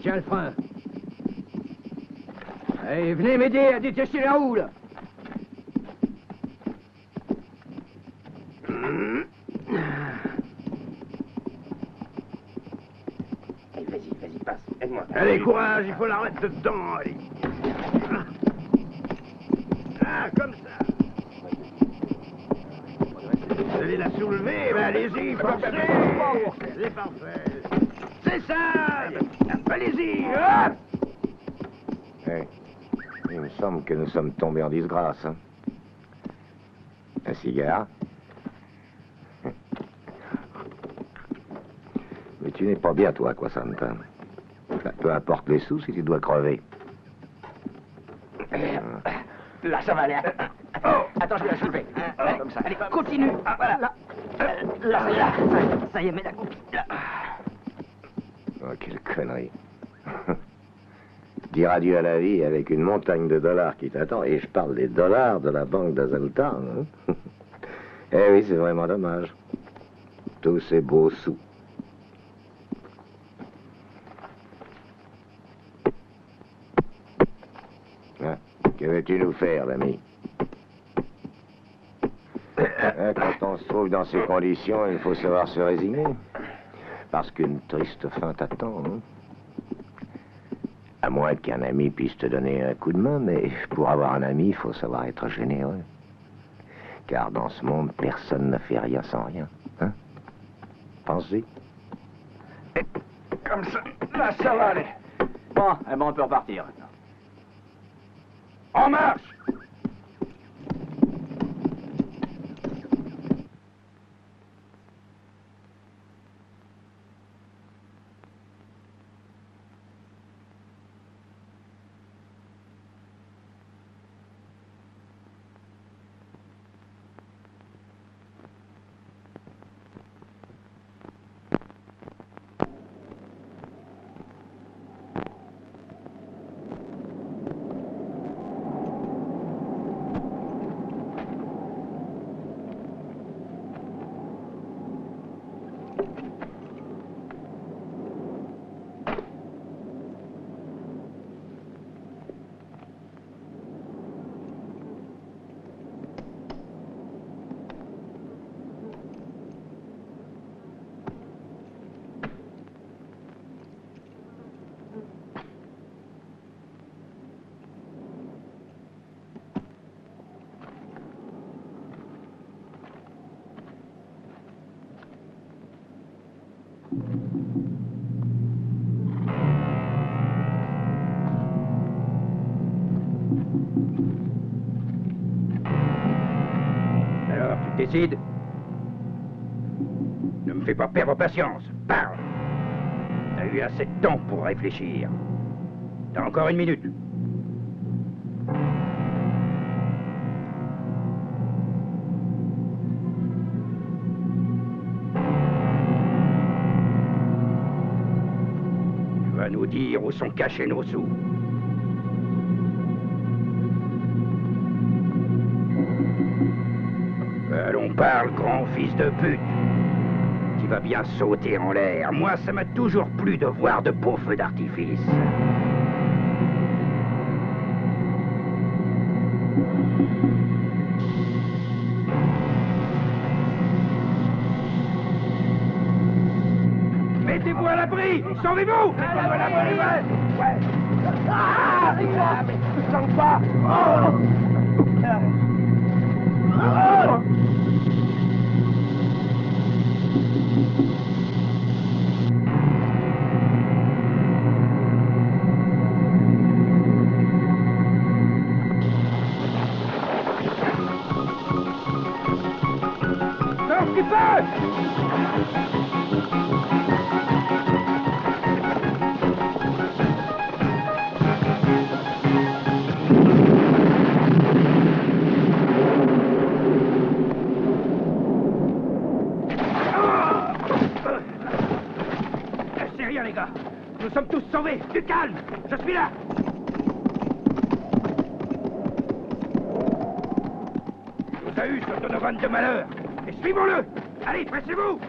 B: Tiens le frein. Allez, venez m'aider à détacher la roue, là.
J: Allez, vas-y, passe, aide-moi.
O: Allez, courage, il faut la remettre dedans, allez. Ah, comme ça. Vous allez la soulever, ben allez-y, forcez. C'est parfait. C'est ça. Allez-y, hop.
J: Hey, il me semble que nous sommes tombés en disgrâce. Hein. Un cigare. Mais tu n'es pas bien, toi, quoi, Santa. Peu importe les sous si tu dois crever.
H: Là, ça va aller. Attends, je vais la soulever. Comme ça. Allez, continue. Voilà. Là. Ça y est, mets la copie. Là.
J: Oh, quelle connerie. Dire adieu à la vie avec une montagne de dollars qui t'attend, et je parle des dollars de la banque d'Azeltown. Hein. Eh oui, c'est vraiment dommage. Tous ces beaux sous. Ah, que veux-tu nous faire, l'ami? Quand on se trouve dans ces conditions, il faut savoir se résigner. Parce qu'une triste fin t'attend. Hein? À moins qu'un ami puisse te donner un coup de main, mais pour avoir un ami, il faut savoir être généreux. Car dans ce monde, personne ne fait rien sans rien. Hein? Pense-y.
H: Comme ça, là, ça va aller. Bon, on peut repartir.
K: En marche! Alors, tu décides? Ne me fais pas perdre patience. Parle! T'as eu assez de temps pour réfléchir. T'as encore 1 minute. Tu vas nous dire où sont cachés nos sous. Allons, parle, grand fils de pute. Tu vas bien sauter en l'air. Moi, ça m'a toujours plu de voir de beaux feux d'artifice. Mettez-vous à l'abri! Sauvez-vous! Mettez-vous à l'abri, ouais! Ah! Mais je sens pas! Oh! Oh!
A: un petit C'est rien, les gars. Nous sommes tous sauvés. Du calme. Je suis là. Il nous a eu ce Donovan de malheur. Et suivons-le. Allez, pressez-vous.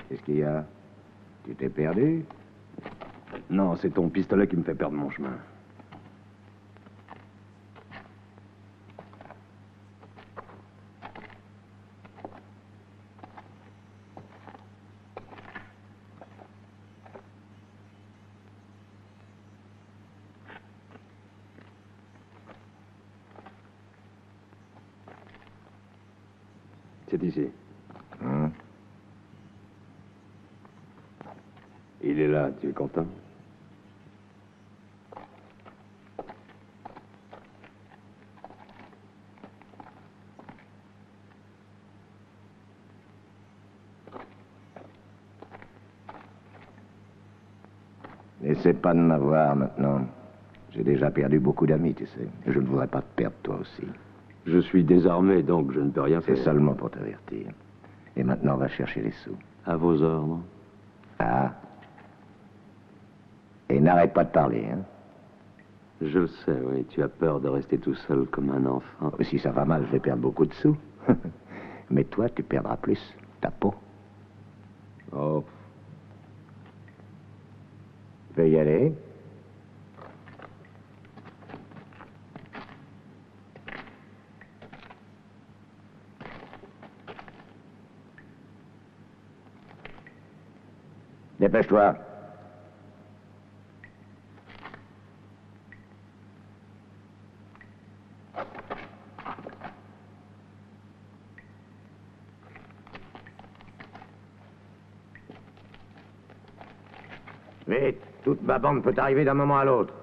J: Qu'est-ce qu'il y a? Tu t'es perdu?
D: Non, c'est ton pistolet qui me fait perdre mon chemin. C'est ici.
J: Hein?
D: Il est là, tu es content?
J: N'essaie pas de m'avoir maintenant. J'ai déjà perdu beaucoup d'amis, tu sais. Et je ne voudrais pas te perdre toi aussi.
D: Je suis désarmé, donc je ne peux rien faire.
J: C'est seulement pour t'avertir. Et maintenant, on va chercher les sous.
D: À vos ordres.
J: Ah. Et n'arrête pas de parler, hein.
D: Je le sais, oui. Tu as peur de rester tout seul comme un enfant.
J: Si ça va mal, je vais perdre beaucoup de sous. Mais toi, tu perdras plus. Ta peau.
D: Oh.
J: Tu peux y aller? Dépêche-toi. Vite, toute ma bande peut arriver d'un moment à l'autre.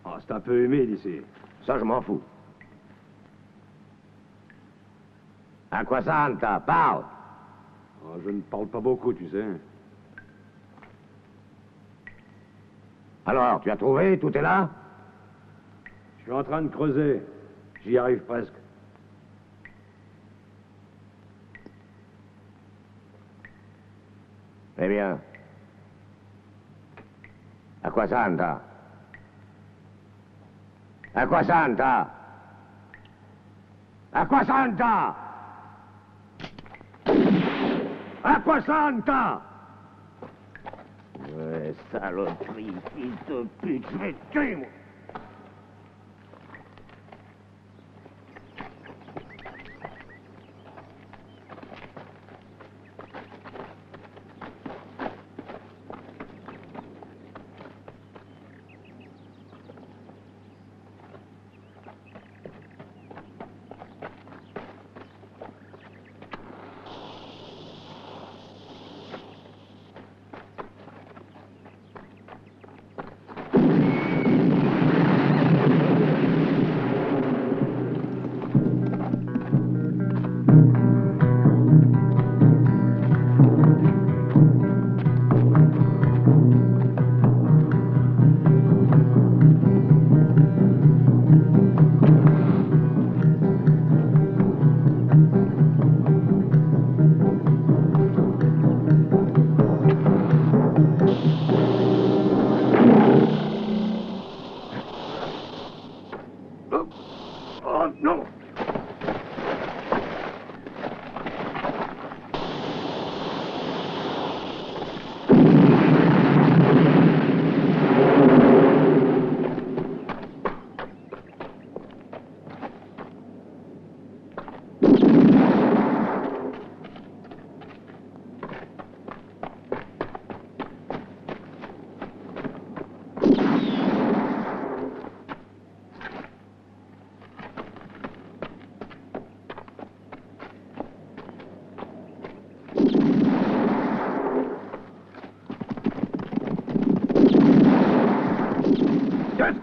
D: Oh, c'est un peu humide ici.
J: Ça, je m'en fous. À quoi ça, Anta? Parle!
D: Oh, je ne parle pas beaucoup, tu sais.
J: Alors, tu as trouvé? Tout est là?
D: Je suis en train de creuser. J'y arrive presque.
J: Eh bien. À quoi ça, Anta? À quoi ça, Anta? À quoi ça, Anta? À quoi ça, Anta? Ouais, saloperie, fils de pute, je vais te tuer, moi.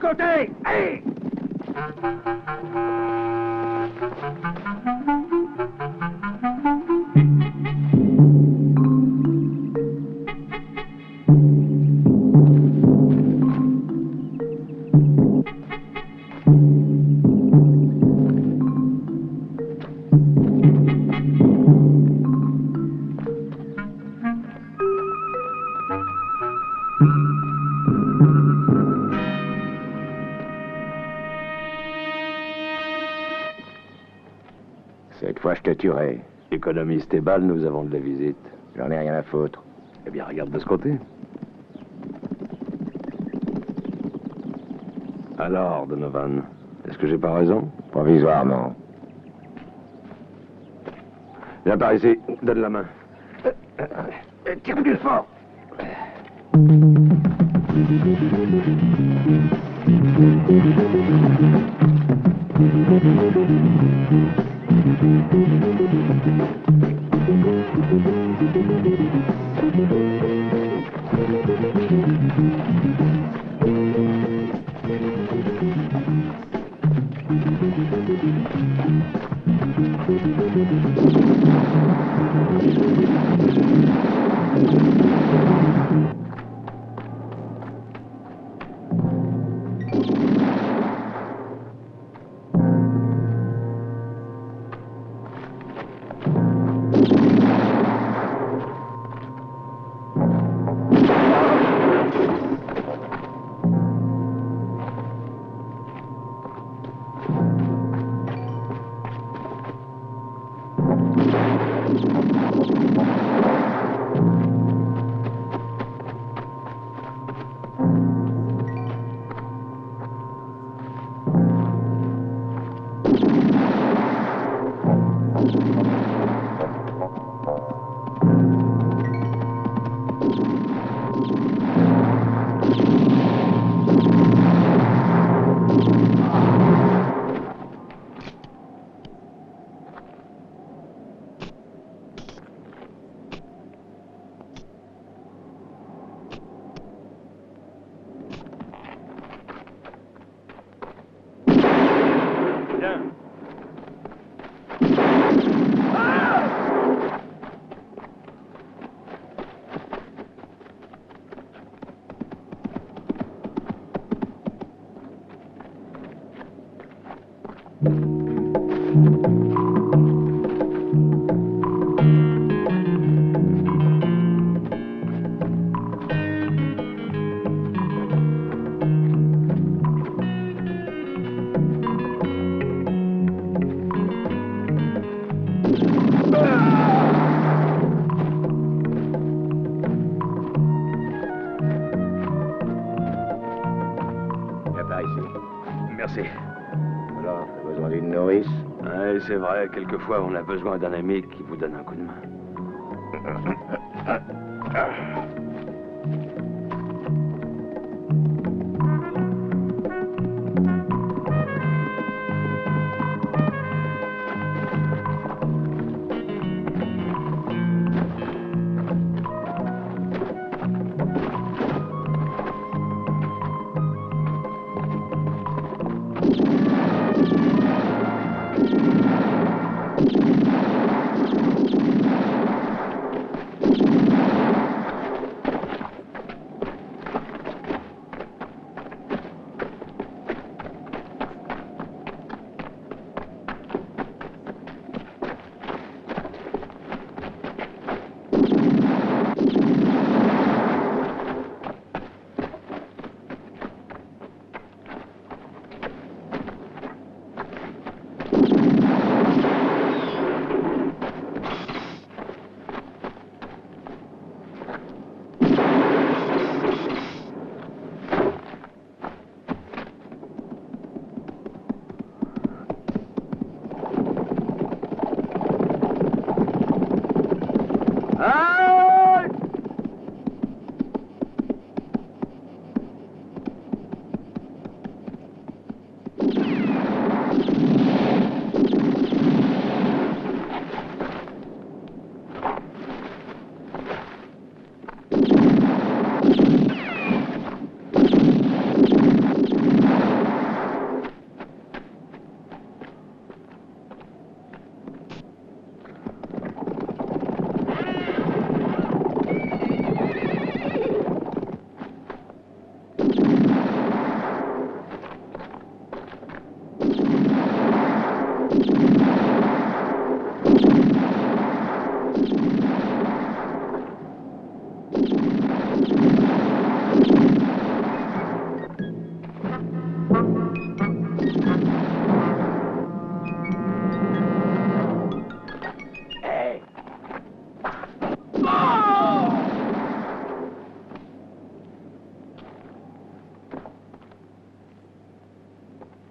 A: côté! Allez!
J: Cette fois, je te tuerai.
D: Économise tes balles, nous avons de la visite.
J: J'en ai rien à foutre.
D: Eh bien, regarde de ce côté. Alors, Donovan, est-ce que j'ai pas raison?
J: Provisoirement.
D: Viens par ici, donne la main.
A: Tire plus fort!
D: Merci.
J: Alors, t'as besoin d'une nourrice?
D: Ouais, c'est vrai, quelquefois on a besoin d'un ami qui vous donne un coup de main.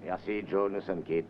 J: Merci, Joe, nous sommes quittes.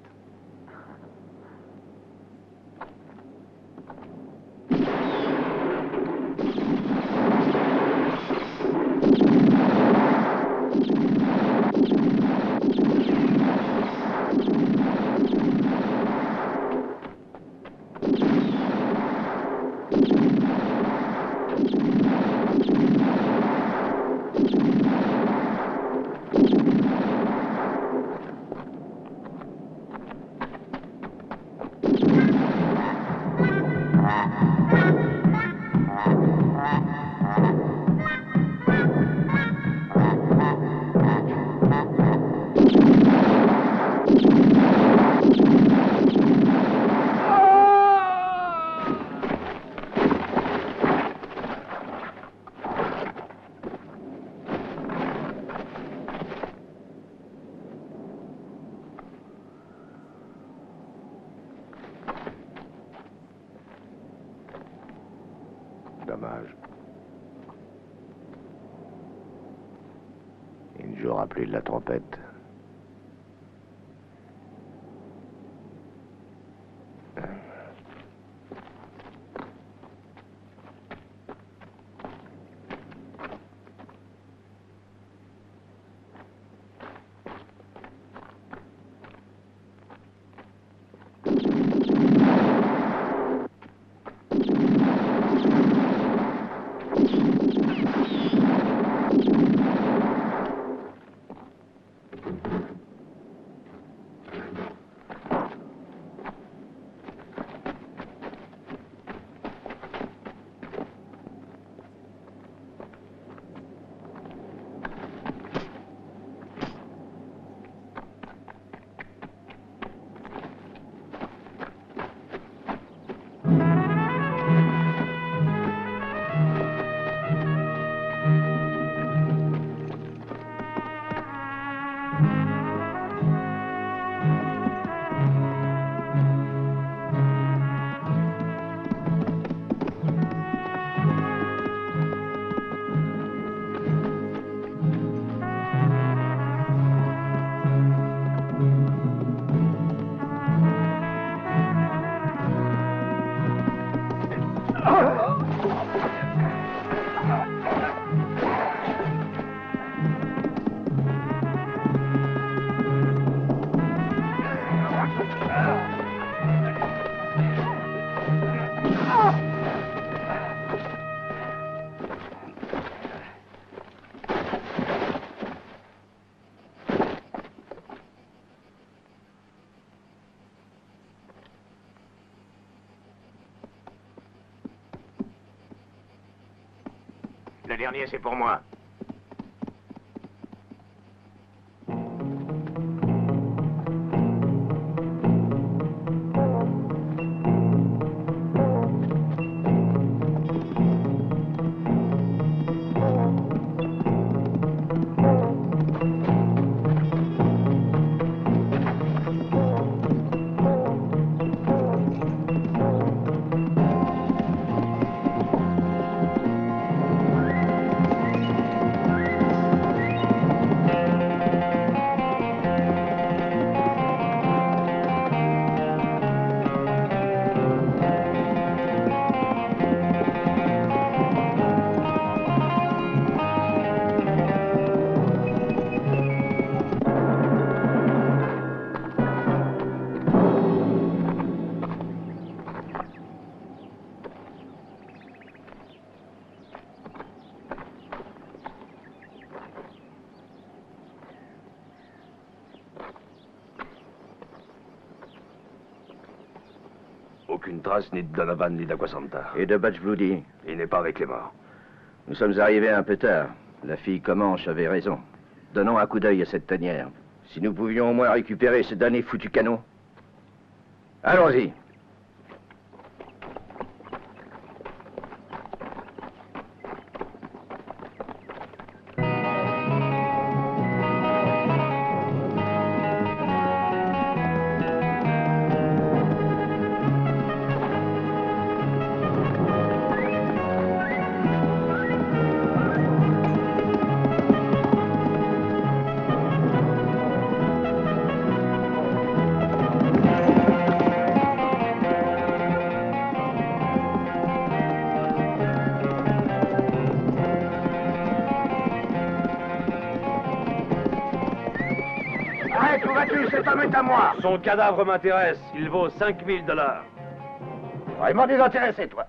J: Dommage. Il ne jouera plus de la trompette. Le dernier, c'est pour moi.
D: Aucune trace ni de Donovan ni d'Aquasanta.
B: Et de Batch Bloody.
D: Il n'est pas avec les morts.
B: Nous sommes arrivés un peu tard. La fille Comanche avait raison. Donnons un coup d'œil à cette tanière. Si nous pouvions au moins récupérer ce damné foutu canon. Allons-y.
J: cet homme est à moi.
P: Son cadavre m'intéresse. Il vaut 5000 $.
J: Vraiment désintéressé, toi.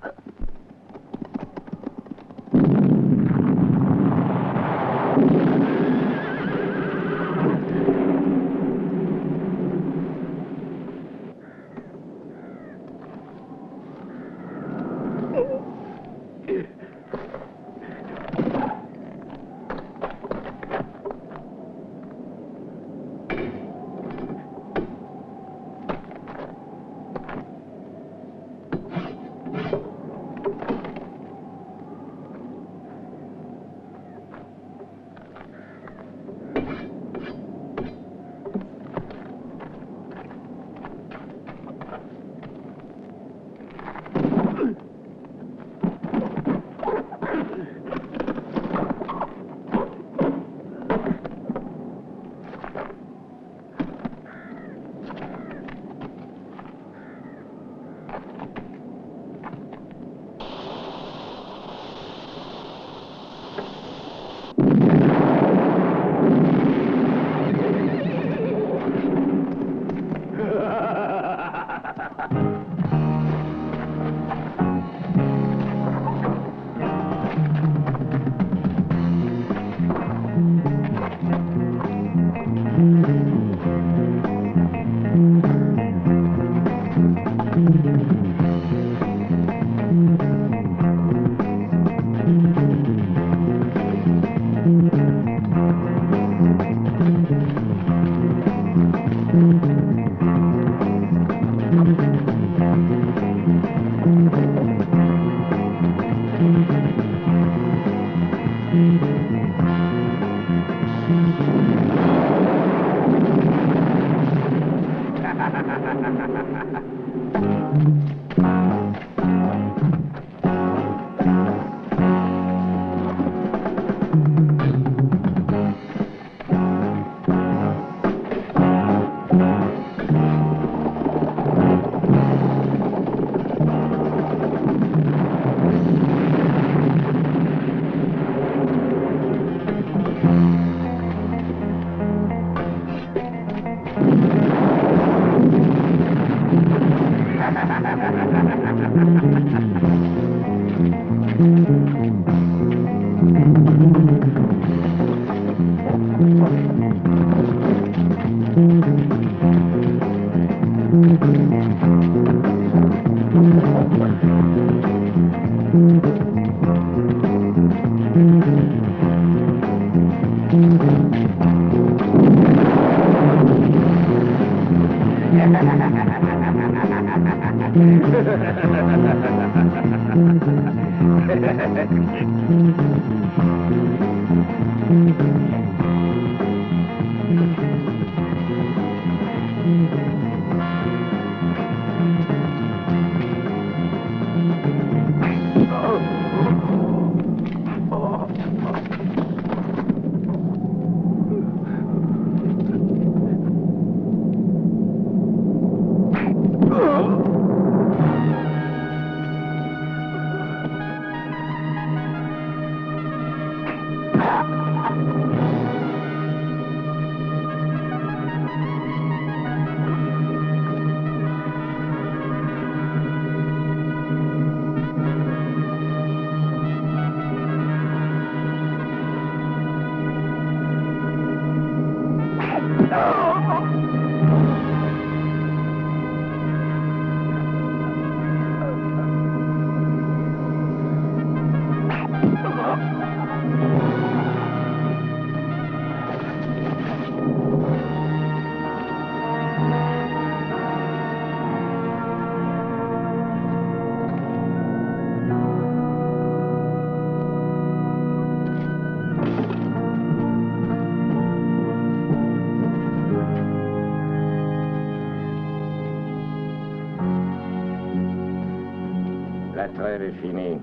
J: La trêve est finie.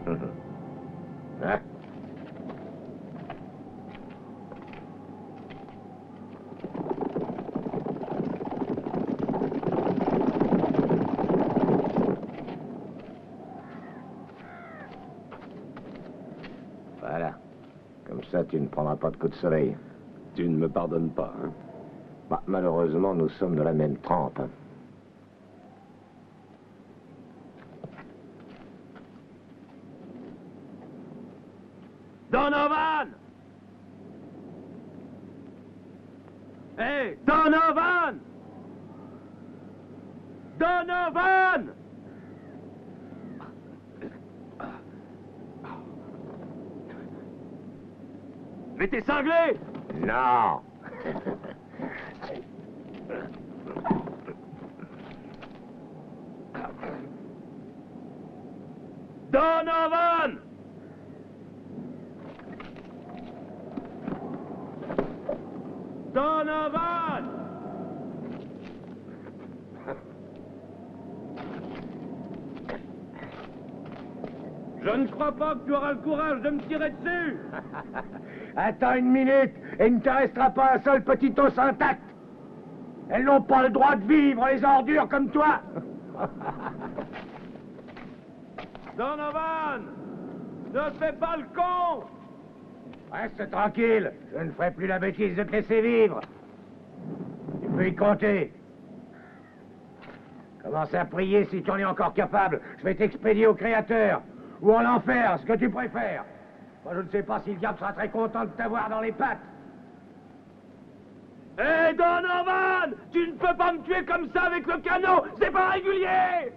J: Hein? Voilà. Comme ça, tu ne prendras pas de coup de soleil.
K: Tu ne me pardonnes pas, hein?
J: Bah, malheureusement, nous sommes de la même trempe. Hein.
P: Donovan! Hey, Donovan! Donovan! Mais t'es cinglé!
J: Non!
P: Donovan! Donovan! Je ne crois pas que tu auras le courage de me tirer dessus!
J: Attends une minute, et il ne te restera pas un seul petit os intact. Elles n'ont pas le droit de vivre, les ordures comme toi.
P: Donovan! Ne fais pas le con!
J: Reste tranquille, je ne ferai plus la bêtise de te laisser vivre. Tu peux y compter. Commence à prier si tu en es encore capable. Je vais t'expédier au Créateur. Ou en enfer, ce que tu préfères. Moi, je ne sais pas si le diable sera très content de t'avoir dans les pattes.
P: Hé, Donovan! Tu ne peux pas me tuer comme ça avec le canot! C'est pas régulier!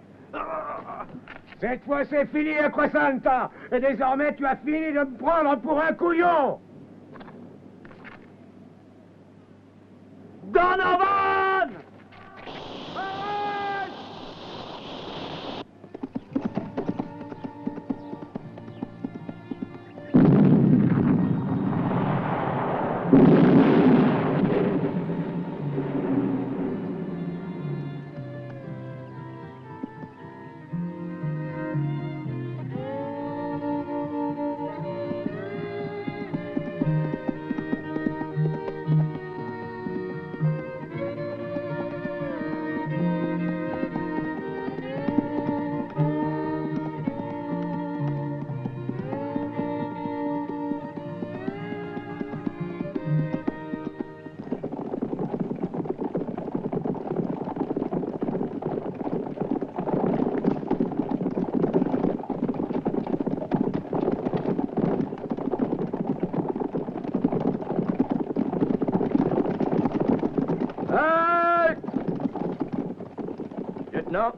J: Cette fois, c'est fini, Aquasanta. Et désormais, tu as fini de me prendre pour un couillon.
P: Donovan!
B: Non.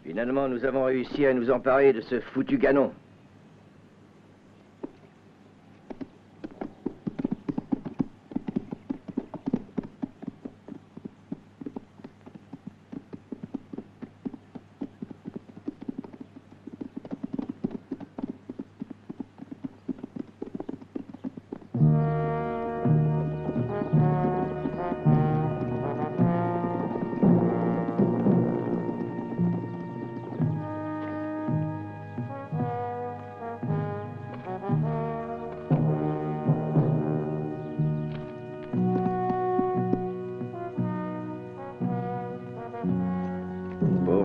B: Finalement, nous avons réussi à nous emparer de ce foutu canon.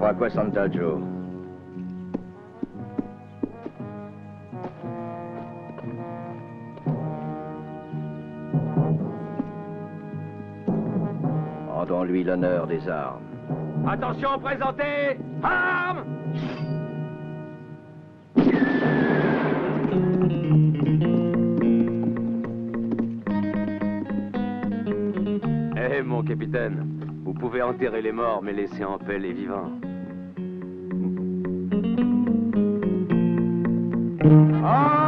B: Aquasanta Joe. Rendons-lui l'honneur des armes.
P: Attention, présentez! Armes!
Q: Eh, mon capitaine, vous pouvez enterrer les morts, mais laisser en paix les vivants.
J: Ah!